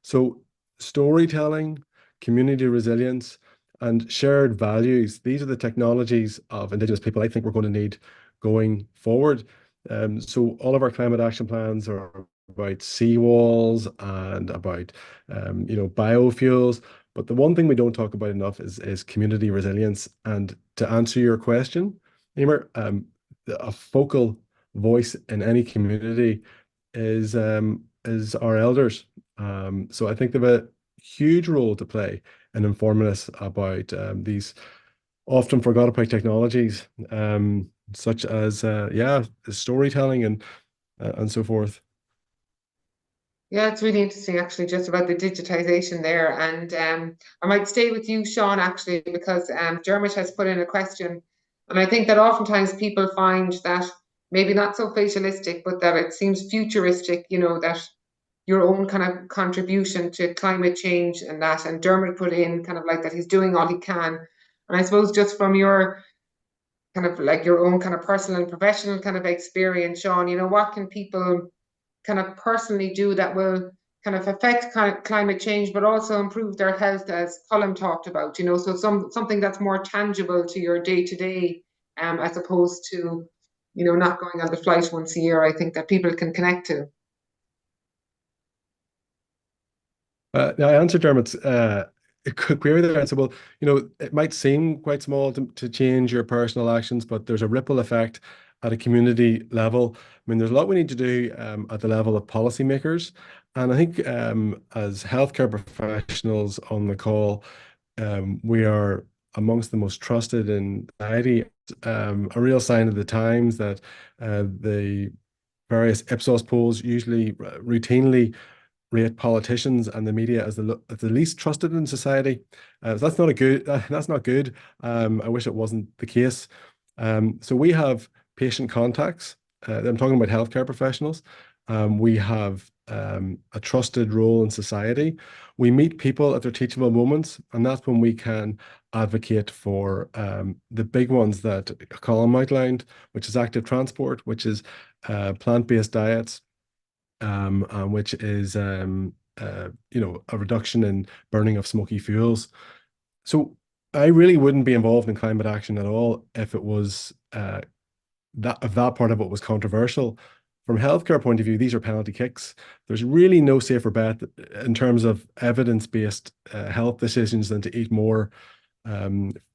So storytelling, community resilience, and shared values, these are the technologies of Indigenous people I think we're going to need going forward. So all of our climate action plans are about seawalls and about biofuels. But the one thing we don't talk about enough is community resilience. And to answer your question, Emer, a focal voice in any community is our elders. So I think they have a huge role to play in informing us about these often forgot about technologies, such as storytelling and so forth. Yeah, it's really interesting actually, just about the digitization there. And I might stay with you, Sean, actually, because Dermot has put in a question. And I think that oftentimes people find that maybe not so fatalistic, but that it seems futuristic, that your own kind of contribution to climate change and that. And Dermot put in kind of like that he's doing all he can. And I suppose just from your kind of like your own kind of personal and professional kind of experience, Sean, what can people kind of personally do that will kind of affect climate change, but also improve their health, as Colm talked about, so something that's more tangible to your day-to-day, as opposed to, not going on the flight once a year, I think that people can connect to. Now, I answered Dermot's query there and said, well, it might seem quite small to change your personal actions, but there's a ripple effect at a community level. I mean, there's a lot we need to do at the level of policymakers. And I think as healthcare professionals on the call, we are amongst the most trusted in society. A real sign of the times that the various Ipsos polls usually routinely rate politicians and the media as the least trusted in society. So that's not that's not good. I wish it wasn't the case. So we have patient contacts. I'm talking about healthcare professionals. We have a trusted role in society. We meet people at their teachable moments, and that's when we can advocate for the big ones that Colm outlined, which is active transport, which is plant-based diets, which is a reduction in burning of smoky fuels. So I really wouldn't be involved in climate action at all if it was that part of it was controversial. From a healthcare point of view, these are penalty kicks. There's really no safer bet in terms of evidence-based health decisions than to eat more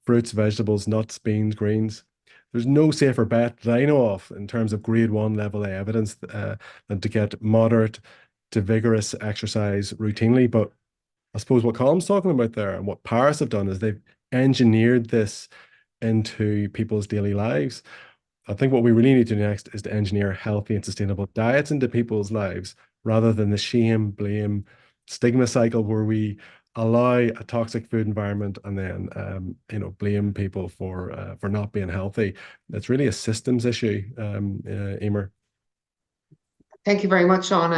fruits, vegetables, nuts, beans, greens. There's no safer bet that I know of in terms of grade 1 level A evidence than to get moderate to vigorous exercise routinely. But I suppose what Colm's talking about there and what Paris have done is they've engineered this into people's daily lives. I think what we really need to do next is to engineer healthy and sustainable diets into people's lives rather than the shame, blame, stigma cycle where we allow a toxic food environment and then blame people for not being healthy. It's really a systems issue, Emer. Thank you very much, Sean.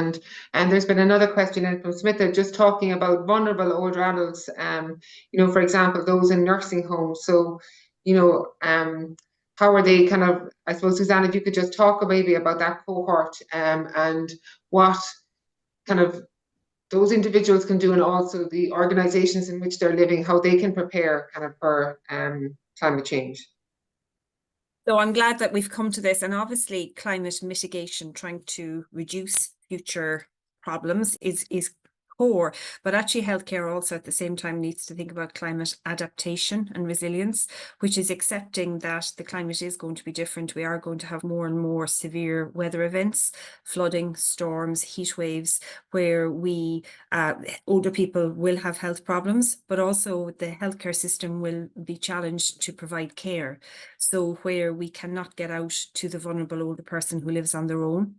And there's been another question in from Smith, just talking about vulnerable older adults, for example, those in nursing homes. So, how are they kind of, I suppose, Suzanne, if you could just talk maybe about that cohort and what kind of those individuals can do, and also the organizations in which they're living, how they can prepare kind of for climate change. So I'm glad that we've come to this, and obviously climate mitigation, trying to reduce future problems is core, but actually healthcare also at the same time needs to think about climate adaptation and resilience, which is accepting that the climate is going to be different. We are going to have more and more severe weather events, flooding, storms, heat waves, where older people will have health problems, but also the healthcare system will be challenged to provide care. So where we cannot get out to the vulnerable older person who lives on their own,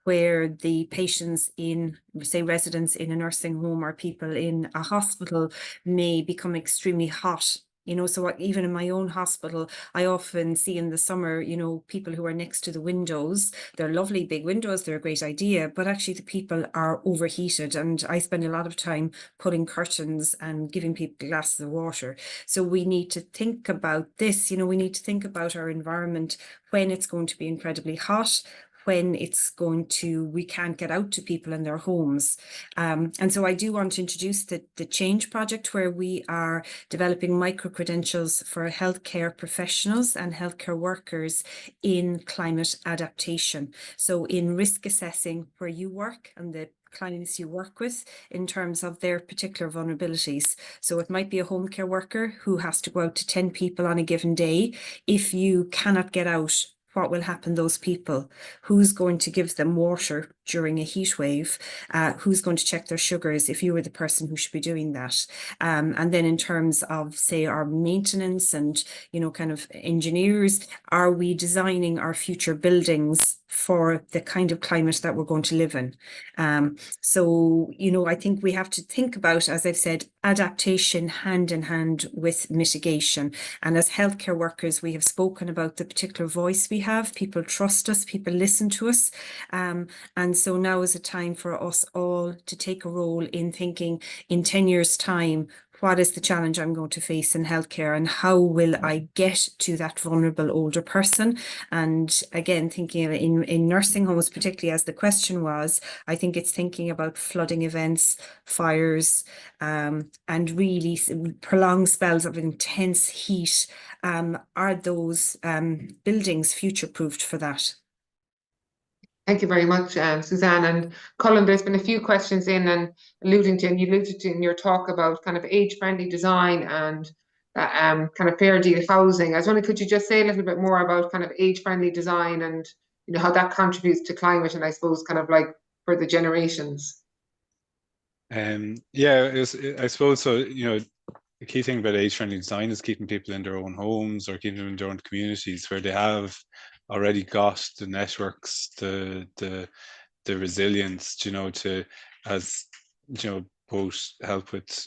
where the patients in, say, residents in a nursing home or people in a hospital may become extremely hot You know, so even in my own hospital, I often see in the summer, you know, people who are next to the windows. They're lovely big windows, they're a great idea, but actually the people are overheated, and I spend a lot of time pulling curtains and giving people glasses of water. So we need to think about this, you know, we need to think about our environment when it's going to be incredibly hot, when it's going to, we can't get out to people in their homes. And so I do want to introduce the Change Project, where we are developing micro-credentials for healthcare professionals and healthcare workers in climate adaptation. So in risk assessing where you work and the clients you work with in terms of their particular vulnerabilities. So it might be a home care worker who has to go out to 10 people on a given day. If you cannot get out, what will happen to those people? Who's going to give them water during a heat wave? Who's going to check their sugars if you were the person who should be doing that? And then in terms of, say, our maintenance and, you know, kind of engineers, are we designing our future buildings for the kind of climate that we're going to live in? So, you know, I think we have to think about, as I've said, adaptation hand in hand with mitigation. And as healthcare workers, we have spoken about the particular voice we have. People trust us, people listen to us. And so now is a time for us all to take a role in thinking in 10 years' time, what is the challenge I'm going to face in healthcare, and how will I get to that vulnerable older person? And again, thinking of it in nursing homes, particularly as the question was, I think it's thinking about flooding events, fires, and really prolonged spells of intense heat. Are those buildings future-proofed for that? Thank you very much, Suzanne. And Colm, there's been a few questions in and you alluded to in your talk about kind of age-friendly design and kind of fair deal housing. I was wondering, could you just say a little bit more about kind of age-friendly design and, you know, how that contributes to climate and I suppose kind of like for the generations? Yeah, I suppose so. You know, the key thing about age-friendly design is keeping people in their own homes or keeping them in their own communities where they have already got the networks, the resilience, you know, to, as you know, both help with,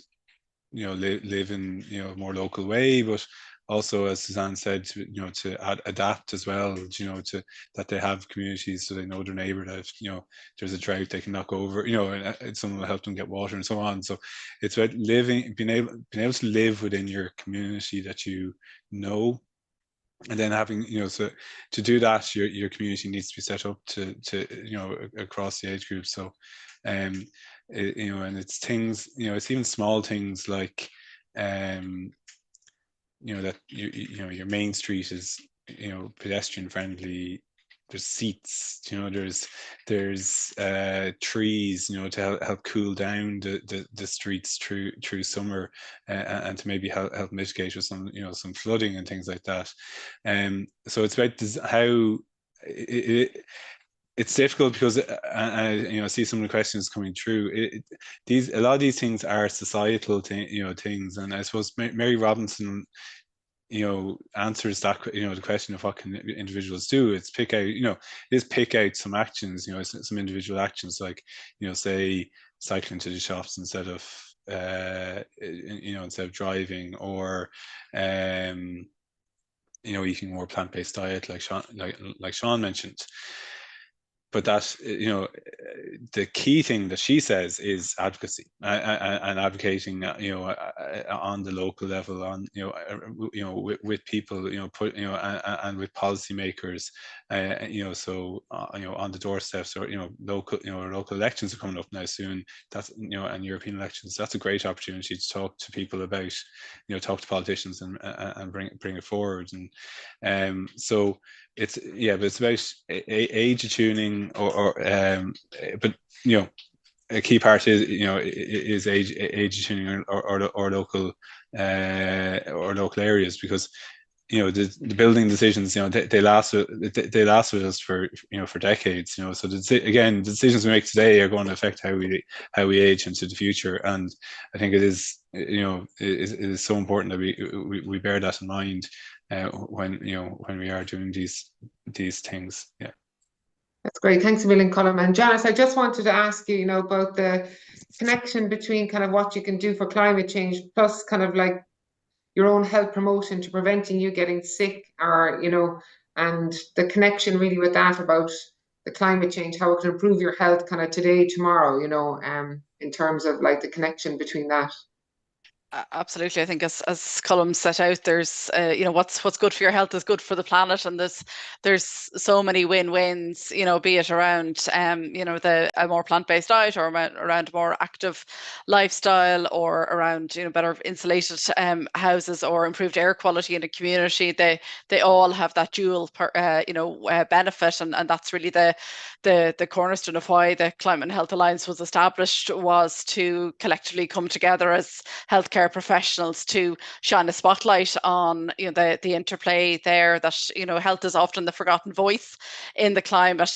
you know, live in, you know, a more local way, but also, as Suzanne said, you know, to adapt as well, you know, to that they have communities so they know their neighbour, that if, you know, there's a drought they can knock over, you know, and someone will help them get water and so on. So it's about living, being able to live within your community that you know. And then having, you know, so to do that, your community needs to be set up to you know, across the age group. So, you know, and it's things, you know, it's even small things like, you know, that you know, your main street is, you know, pedestrian friendly. There's seats, you know, there's trees, you know, to help cool down the streets through summer, and to maybe help mitigate with some, you know, some flooding and things like that. So it's about how it's difficult because you know, I see some of the questions coming through. A lot of these things are societal you know, things, and I suppose Mary Robinson, you know, answers that, you know, the question of what can individuals do. It's pick out some actions, you know, some individual actions, like, you know, say cycling to the shops instead of you know, instead of driving, or you know, eating more plant-based diet, like Sean mentioned. But that, you know, the key thing that she says is advocacy, and advocating, you know, on the local level, on, you know, with people, you know, and with policymakers, you know, so you know, on the doorsteps, or, you know, local elections are coming up now soon. That's, you know, and European elections. That's a great opportunity to talk to people about, you know, talk to politicians and bring it forward. And so it's, yeah, but it's about age attuning, but, you know, a key part is, you know, is age attuning or local areas, because, you know, the building decisions, you know, they last with us for, you know, for decades, you know. So again, the decisions we make today are going to affect how we age into the future. And I think it is, you know, it is so important that we bear that in mind when, you know, when we are doing these things. Yeah. That's great. Thanks a million, Colm. And Janice, I just wanted to ask you, you know, about the connection between kind of what you can do for climate change plus kind of like, your own health promotion to preventing you getting sick, or, you know, and the connection really with that about the climate change, how it can improve your health kind of today, tomorrow, you know, in terms of like the connection between that. Absolutely. I think as Colm set out, there's you know, what's good for your health is good for the planet, and there's so many win-wins, you know, be it around you know, a more plant-based diet, or around a more active lifestyle, or around, you know, better insulated houses, or improved air quality in a community. They all have that dual you know, benefit, and that's really the cornerstone of why the Climate and Health Alliance was established, was to collectively come together as healthcare professionals to shine a spotlight on, you know, the interplay there, that, you know, health is often the forgotten voice in the climate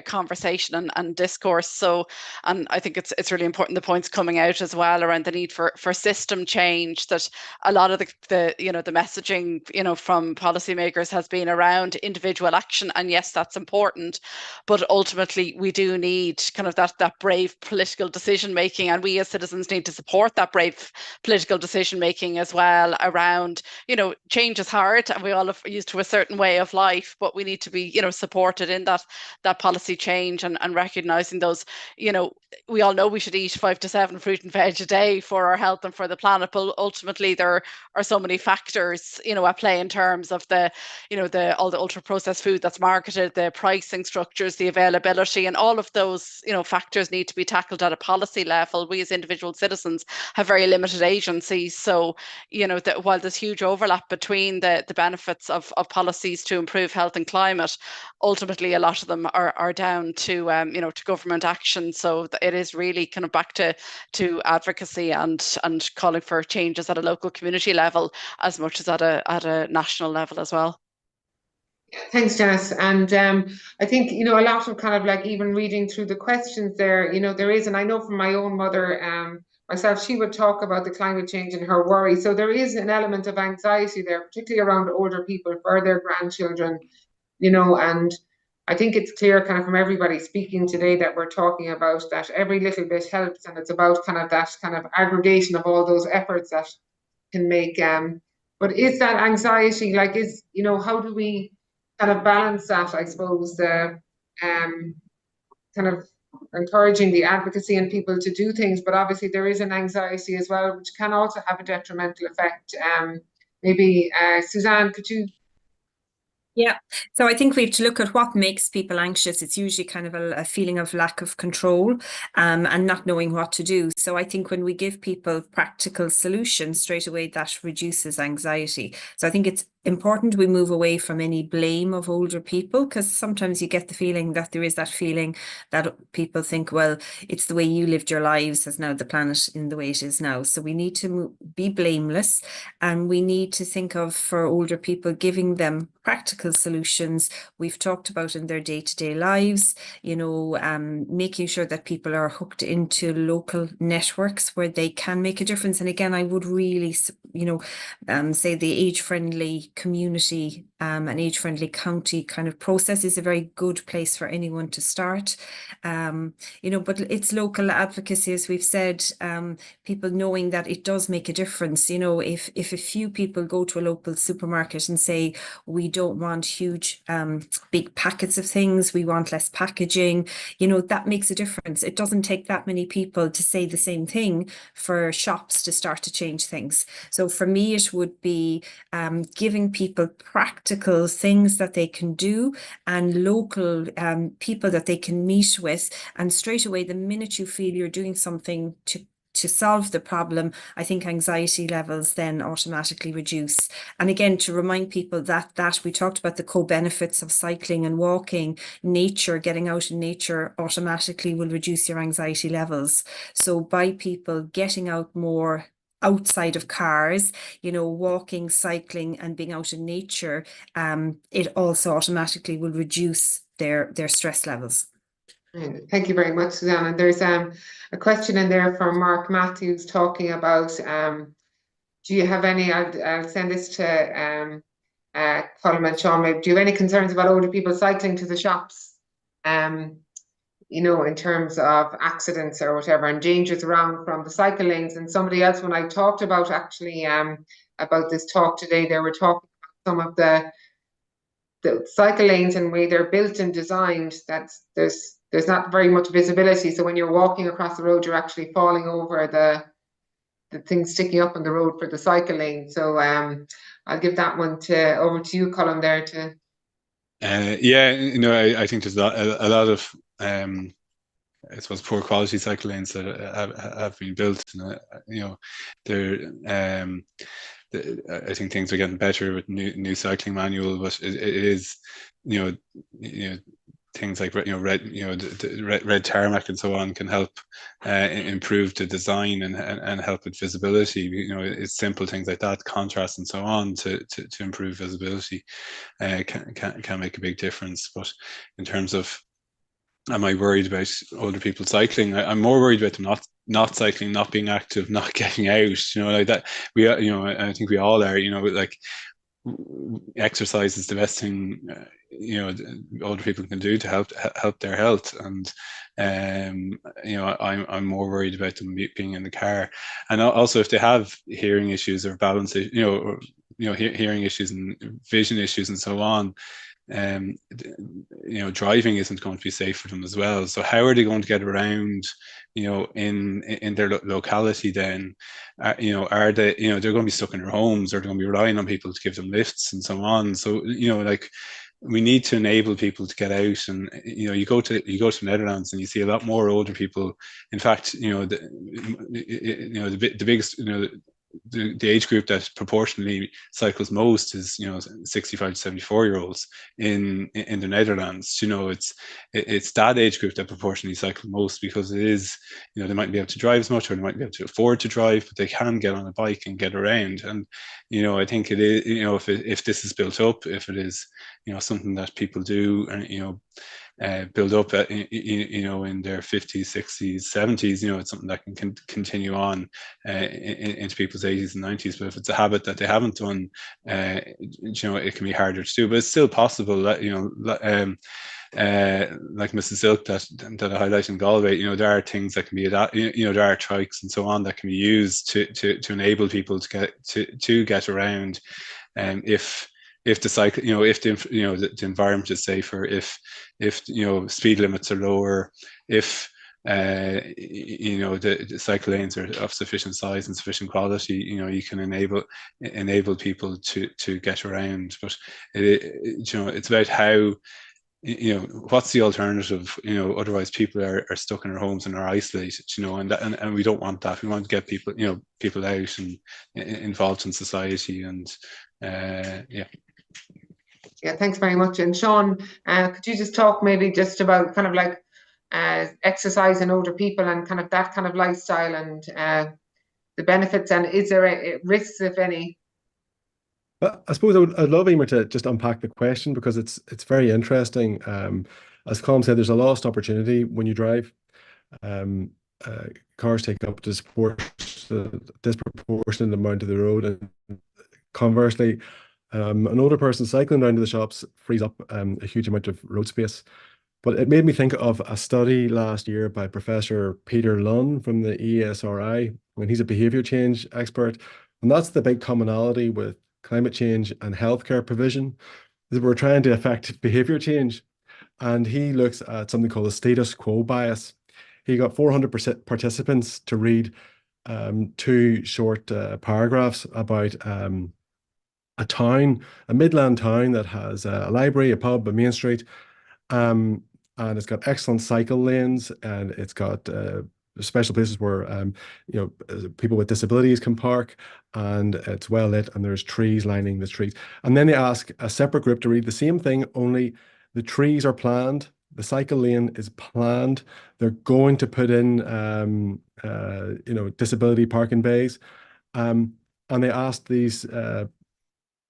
conversation and discourse. So, and I think it's really important, the points coming out as well around the need for system change, that a lot of the you know, the messaging, you know, from policymakers has been around individual action, and yes, that's important, but ultimately we do need kind of that brave political decision making, and we as citizens need to support that brave political decision making as well around, you know, change is hard, and we all are used to a certain way of life, but we need to be, you know, supported in that policy change, and recognizing those, you know, we all know we should eat 5 to 7 fruit and veg a day for our health and for the planet, but ultimately there are so many factors, you know, at play in terms of the, you know, all the ultra processed food that's marketed, the pricing structures, the availability, and all of those, you know, factors need to be tackled at a policy level. We as individual citizens have very limited agency. So, you know, that while there's huge overlap between the benefits of policies to improve health and climate, ultimately a lot of them are down to you know, to government action. So it is really kind of back to advocacy and calling for changes at a local community level as much as at a national level as well. Thanks, Janice. And I think, you know, a lot of kind of like, even reading through the questions there, you know, there is, and I know from my own mother, myself, she would talk about the climate change and her worry. So there is an element of anxiety there, particularly around older people for their grandchildren, you know, and I think it's clear kind of from everybody speaking today that we're talking about that every little bit helps, and it's about kind of that kind of aggregation of all those efforts that can make, but is that anxiety, like, is, you know, how do we kind of balance that, I suppose, the kind of encouraging the advocacy and people to do things, but obviously there is an anxiety as well, which can also have a detrimental effect. Maybe Suzanne, could you? Yeah, so I think we have to look at what makes people anxious. It's usually kind of a feeling of lack of control and not knowing what to do. So I think when we give people practical solutions straight away, that reduces anxiety. So I think it's important we move away from any blame of older people, because sometimes you get the feeling that there is that feeling that people think, well, it's the way you lived your lives has now the planet in the way it is now. So we need to be blameless, and we need to think of, for older people, giving them practical solutions we've talked about in their day-to-day lives, you know, making sure that people are hooked into local networks where they can make a difference. And again, I would really, you know, say the age-friendly community and age-friendly county kind of process is a very good place for anyone to start. You know, but it's local advocacy, as we've said, people knowing that it does make a difference. You know, if a few people go to a local supermarket and say, we don't want huge big packets of things, we want less packaging, you know, that makes a difference. It doesn't take that many people to say the same thing for shops to start to change things. So for me, it would be giving people practical things that they can do, and local people that they can meet with, and straight away, the minute you feel you're doing something to solve the problem, I think anxiety levels then automatically reduce. And again, to remind people that we talked about the co-benefits of cycling and walking, nature, getting out in nature automatically will reduce your anxiety levels. So by people getting out more outside of cars, you know, walking, cycling, and being out in nature, it also automatically will reduce their stress levels. Thank you very much, Suzanne. And there's a question in there from Mark Matthews talking about, do you have any, I'll send this to Colm and Sean, maybe, do you have any concerns about older people cycling to the shops, you know, in terms of accidents or whatever, and dangers around from the cycle lanes? And somebody else, when I talked about actually about this talk today. They were talking about some of the cycle lanes and way they're built and designed, that there's not very much visibility. So when you're walking across the road, you're actually falling over the things sticking up on the road for the cycle lane. So I'll give that one over to you, Colm, there to. Yeah, you know, I think there's a lot of I suppose poor quality cycle lanes that have been built, and you know, they're I think things are getting better with new cycling manual, but it is, you know, things like red tarmac and so on can help improve the design and help with visibility. You know, it's simple things like that, contrast and so on, to improve visibility can make a big difference. But in terms of, am I worried about older people cycling? I'm more worried about them not cycling, not being active, not getting out. You know, like that. You know, I think we all are. You know, like exercise is the best thing you know older people can do to help their health. And you know, I'm more worried about them being in the car. And also, if they have hearing issues or balance, you know, hearing issues and vision issues and so on. You know, driving isn't going to be safe for them as well. So how are they going to get around, you know, in their locality then? You know, are they, you know, they're going to be stuck in their homes, or they're going to be relying on people to give them lifts and so on. So, you know, like, we need to enable people to get out. And you know, you go to the Netherlands and you see a lot more older people. In fact, you know, the biggest, you know, the age group that proportionally cycles most is, you know, 65 to 74-year-olds in the Netherlands. You know, it's that age group that proportionally cycle most, because it is, you know, they might be able to drive as much, or they might be able to afford to drive, but they can get on a bike and get around. And you know, I think it is, you know, if this is built up, if it is, you know, something that people do, and you know, build up you know, in their 50s, 60s, 70s, you know, it's something that can continue on into people's 80s and 90s. But if it's a habit that they haven't done, you know, it can be harder to do. But it's still possible that, you know, like Mrs. Silk that I highlighted in Galway, you know, there are things that can be you know, there are trikes and so on that can be used to enable people to get around. If the cycle, you know, if the, you know, the environment is safer, if you know, speed limits are lower, if you know, the cycle lanes are of sufficient size and sufficient quality, you know, you can enable people to get around. But you know, it's about how, you know, what's the alternative? You know, otherwise people are stuck in their homes and are isolated. You know, and we don't want that. We want to get people, you know, people out and involved in society. And yeah. Yeah, thanks very much. And Sean, could you just talk maybe just about kind of like exercise in older people and kind of that kind of lifestyle and the benefits, and is there risks, if any? But I suppose I'd love Emer to just unpack the question, because it's very interesting. As Colm said, there's a lost opportunity when you drive. Cars take up a disproportionate amount of the road, and conversely, an older person cycling down to the shops frees up a huge amount of road space. But it made me think of a study last year by Professor Peter Lunn from the ESRI, when he's a behaviour change expert. And that's the big commonality with climate change and healthcare provision, is we're trying to affect behaviour change. And he looks at something called a status quo bias. He got 400 participants to read 2 short paragraphs about a Midland town that has a library, a pub, a main street, and it's got excellent cycle lanes, and it's got special places where you know, people with disabilities can park, and it's well lit, and there's trees lining the streets. And then they ask a separate group to read the same thing, only the trees are planned, the cycle lane is planned. They're going to put in you know, disability parking bays, and they asked these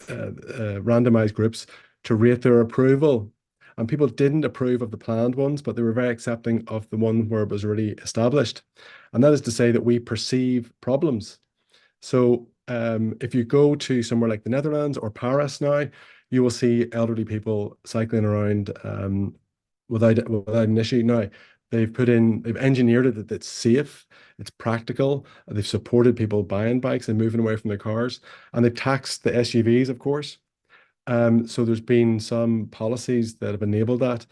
randomized groups to rate their approval. And people didn't approve of the planned ones, but they were very accepting of the one where it was already established. And that is to say that we perceive problems. So if you go to somewhere like the Netherlands or Paris now, you will see elderly people cycling around without an issue. Now, They've engineered it that it's safe, it's practical. They've supported people buying bikes and moving away from their cars, and they've taxed the SUVs, of course. So there's been some policies that have enabled that,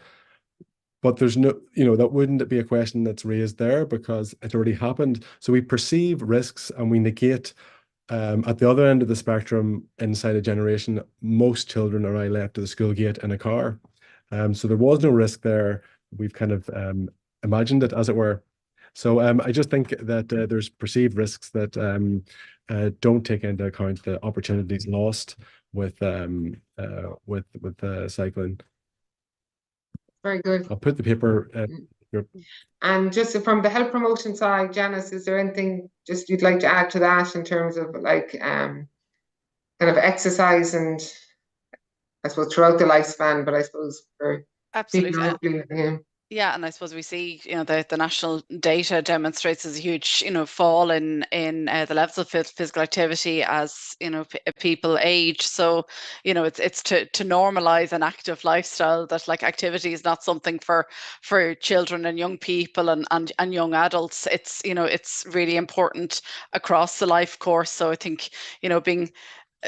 but there's no, that wouldn't be a question that's raised there because it already happened. So we perceive risks and we negate. At the other end of the spectrum, inside a generation, most children are left to the school gate in a car. So there was no risk there. We've kind of imagined it, as it were. So I just think that there's perceived risks that don't take into account the opportunities lost with cycling. Very good. I'll put the paper. And just from the health promotion side, Janice, is there anything just you'd like to add to that in terms of like kind of exercise and I suppose throughout the lifespan, but I suppose for Absolutely. people Yeah, and I suppose we see, the national data demonstrates there's a huge, fall in the levels of physical activity as people age. So, it's to normalize an active lifestyle, that like activity is not something for children and young people and young adults. It's really important across the life course. So I think being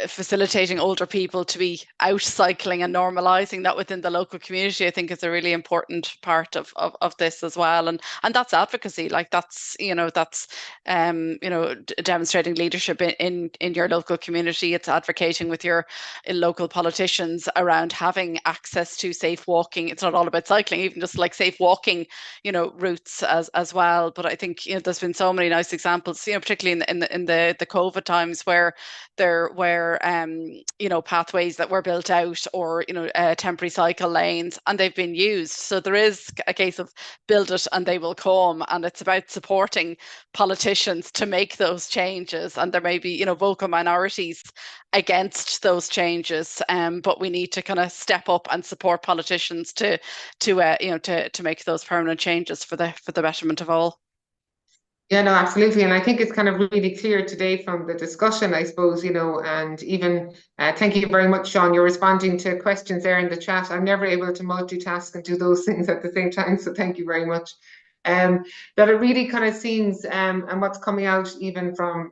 facilitating older people to be out cycling and normalizing that within the local community, I think is a really important part of this as well. And that's advocacy, like that's demonstrating leadership in your local community. It's advocating with your local politicians around having access to safe walking. It's not all about cycling, even just like safe walking routes as well. But I think there's been so many nice examples, particularly in the COVID times, where there were pathways that were built out, or temporary cycle lanes, and they've been used. So there is a case of build it and they will come, and it's about supporting politicians to make those changes. And there may be vocal minorities against those changes, but we need to kind of step up and support politicians to make those permanent changes for the betterment of all. Yeah, no, absolutely. And I think it's kind of really clear today from the discussion, I suppose, and even thank you very much, Sean. You're responding to questions there in the chat. I'm never able to multitask and do those things at the same time. So thank you very much. That it really kind of seems, and what's coming out even from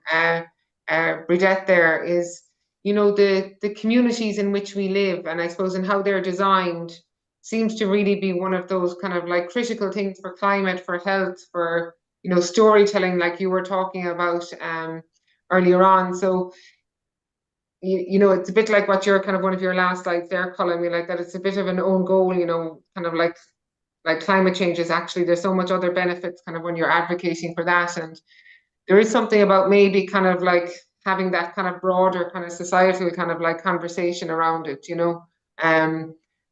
Bridette there is, the communities in which we live, and I suppose in how they're designed, seems to really be one of those kind of like critical things for climate, for health, for storytelling, like you were talking about earlier on. So, it's a bit like what you're kind of one of your last slides there, Colm, like that it's a bit of an own goal, kind of like climate change is actually, there's so much other benefits kind of when you're advocating for that. And there is something about maybe kind of like having that kind of broader kind of societal kind of like conversation around it,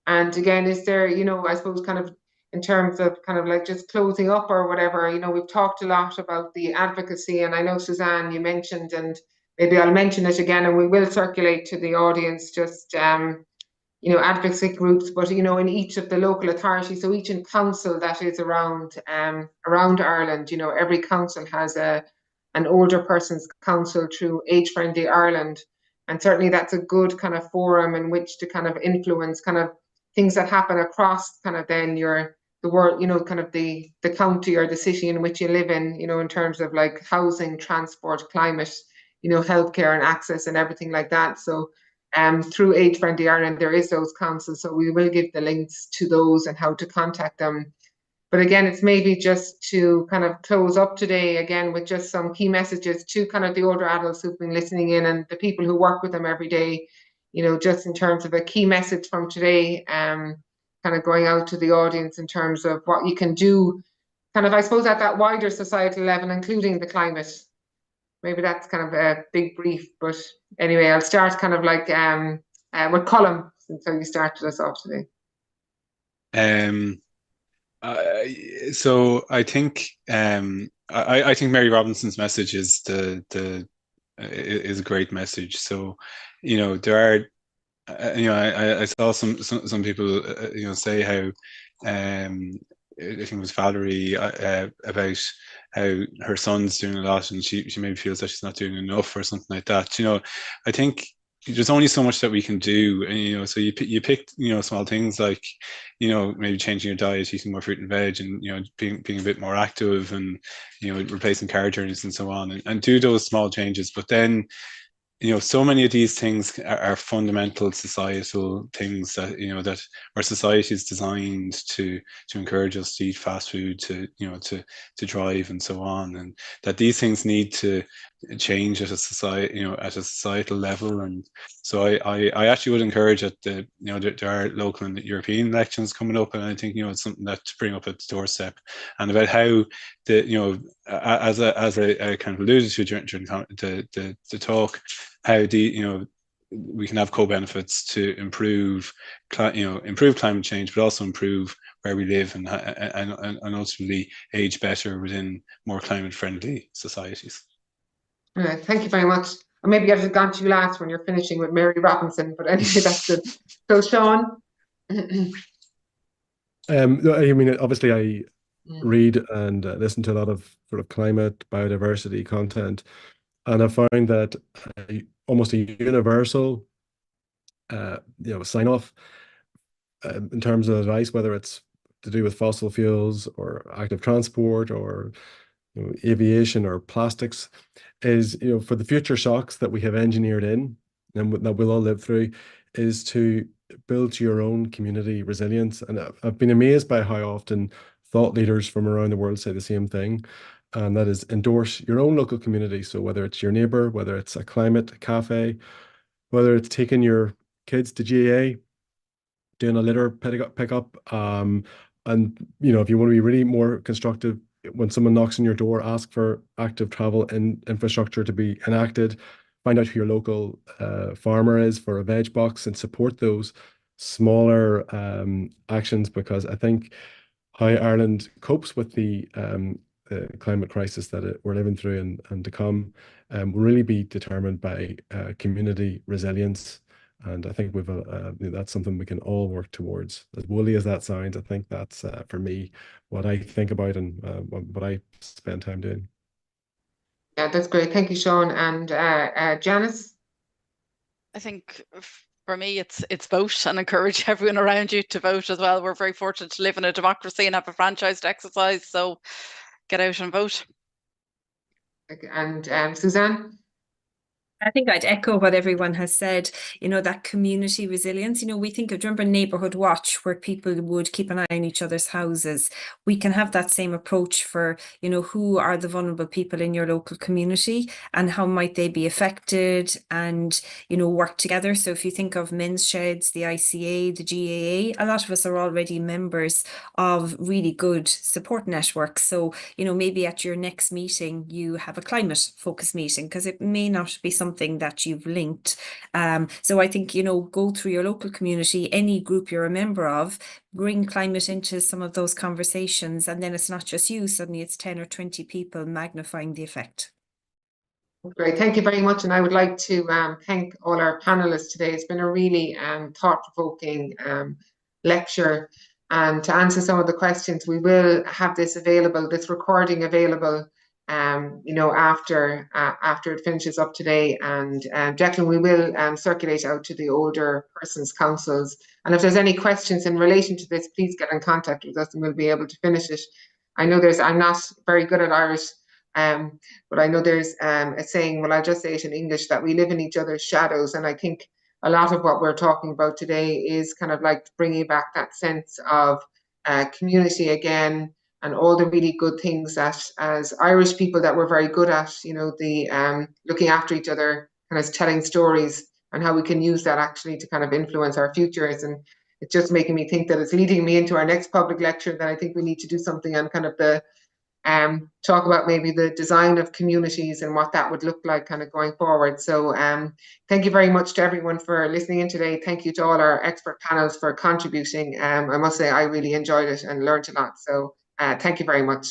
and again, is there, I suppose kind of in terms of kind of like just closing up or whatever, we've talked a lot about the advocacy, and I know, Suzanne, you mentioned, and maybe I'll mention it again, and we will circulate to the audience just, advocacy groups, but, in each of the local authorities, so each in council that is around Ireland, every council has an older person's council through Age Friendly Ireland. And certainly that's a good kind of forum in which to kind of influence kind of things that happen across kind of then the world, kind of the county or the city in which you live in terms of like housing, transport, climate, healthcare and access and everything like that. So through Age Friendly Ireland, there is those councils. So we will give the links to those and how to contact them. But again, it's maybe just to kind of close up today again with just some key messages to kind of the older adults who've been listening in and the people who work with them every day, just in terms of a key message from today, kind of going out to the audience in terms of what you can do, kind of, I suppose, at that wider societal level, including the climate. Maybe that's kind of a big brief, but anyway, I'll start kind of like with Colm, since you started us off today. So I think I think Mary Robinson's message is is a great message. So there are I saw some people say how I think it was Valerie about how her son's doing a lot and she maybe feels that she's not doing enough or something like that. I think there's only so much that we can do, and so you pick small things like maybe changing your diet, eating more fruit and veg, and being a bit more active, and replacing car journeys and so on, and do those small changes. But then so many of these things are fundamental societal things that that our society is designed to encourage us to eat fast food, to drive and so on, and that these things need to change at a society, at a societal level. And so I actually would encourage that there are local and European elections coming up, and I think it's something that to bring up at the doorstep, and about how as I kind of alluded to during the talk, how we can have co-benefits to improve climate change, but also improve where we live, and ultimately age better within more climate-friendly societies. Thank you very much. Or maybe I should have gone to you last when you're finishing with Mary Robinson, but anyway, that's good. So, Sean? I mean, obviously I read and listen to a lot of sort of climate, biodiversity content, and I find that almost a universal sign off in terms of advice, whether it's to do with fossil fuels or active transport or aviation or plastics, is for the future shocks that we have engineered in and that we'll all live through, is to build your own community resilience. And I've been amazed by how often thought leaders from around the world say the same thing, and that is endorse your own local community. So whether it's your neighbor, whether it's a climate cafe, whether it's taking your kids to GAA, doing a litter pickup, and if you want to be really more constructive, when someone knocks on your door, ask for active travel infrastructure to be enacted. Find out who your local farmer is for a veg box, and support those smaller actions, because I think how Ireland copes with the climate crisis that we're living through and to come will really be determined by community resilience. And I think that's something we can all work towards. As woolly as that sounds, I think that's, for me, what I think about and what I spend time doing. Yeah, that's great. Thank you, Sean. And Janice? I think for me, it's vote, and encourage everyone around you to vote as well. We're very fortunate to live in a democracy and have a franchise to exercise, so get out and vote. And Suzanne? I think I'd echo what everyone has said, that community resilience. We think of, remember Neighbourhood Watch, where people would keep an eye on each other's houses. We can have that same approach for, who are the vulnerable people in your local community and how might they be affected, and, work together. So if you think of Men's Sheds, the ICA, the GAA, a lot of us are already members of really good support networks. So, maybe at your next meeting, you have a climate focus meeting, because it may not be something that you've linked. So I think, go through your local community, any group you're a member of, bring climate into some of those conversations, and then it's not just you, suddenly it's 10 or 20 people magnifying the effect. Great, thank you very much. And I would like to thank all our panelists today. It's been a really thought-provoking lecture. And to answer some of the questions, we will have this recording available after it finishes up today. And Declan, we will circulate out to the older persons councils. And if there's any questions in relation to this, please get in contact with us and we'll be able to finish it. I know I'm not very good at Irish, but I know there's a saying, well, I'll just say it in English, that we live in each other's shadows. And I think a lot of what we're talking about today is kind of like bringing back that sense of community again, and all the really good things that as Irish people that we're very good at, the looking after each other, kind of telling stories, and how we can use that actually to kind of influence our futures. And it's just making me think that it's leading me into our next public lecture, that I think we need to do something on kind of the talk about maybe the design of communities and what that would look like kind of going forward. So thank you very much to everyone for listening in today. Thank you to all our expert panels for contributing. I must say I really enjoyed it and learned a lot. So thank you very much.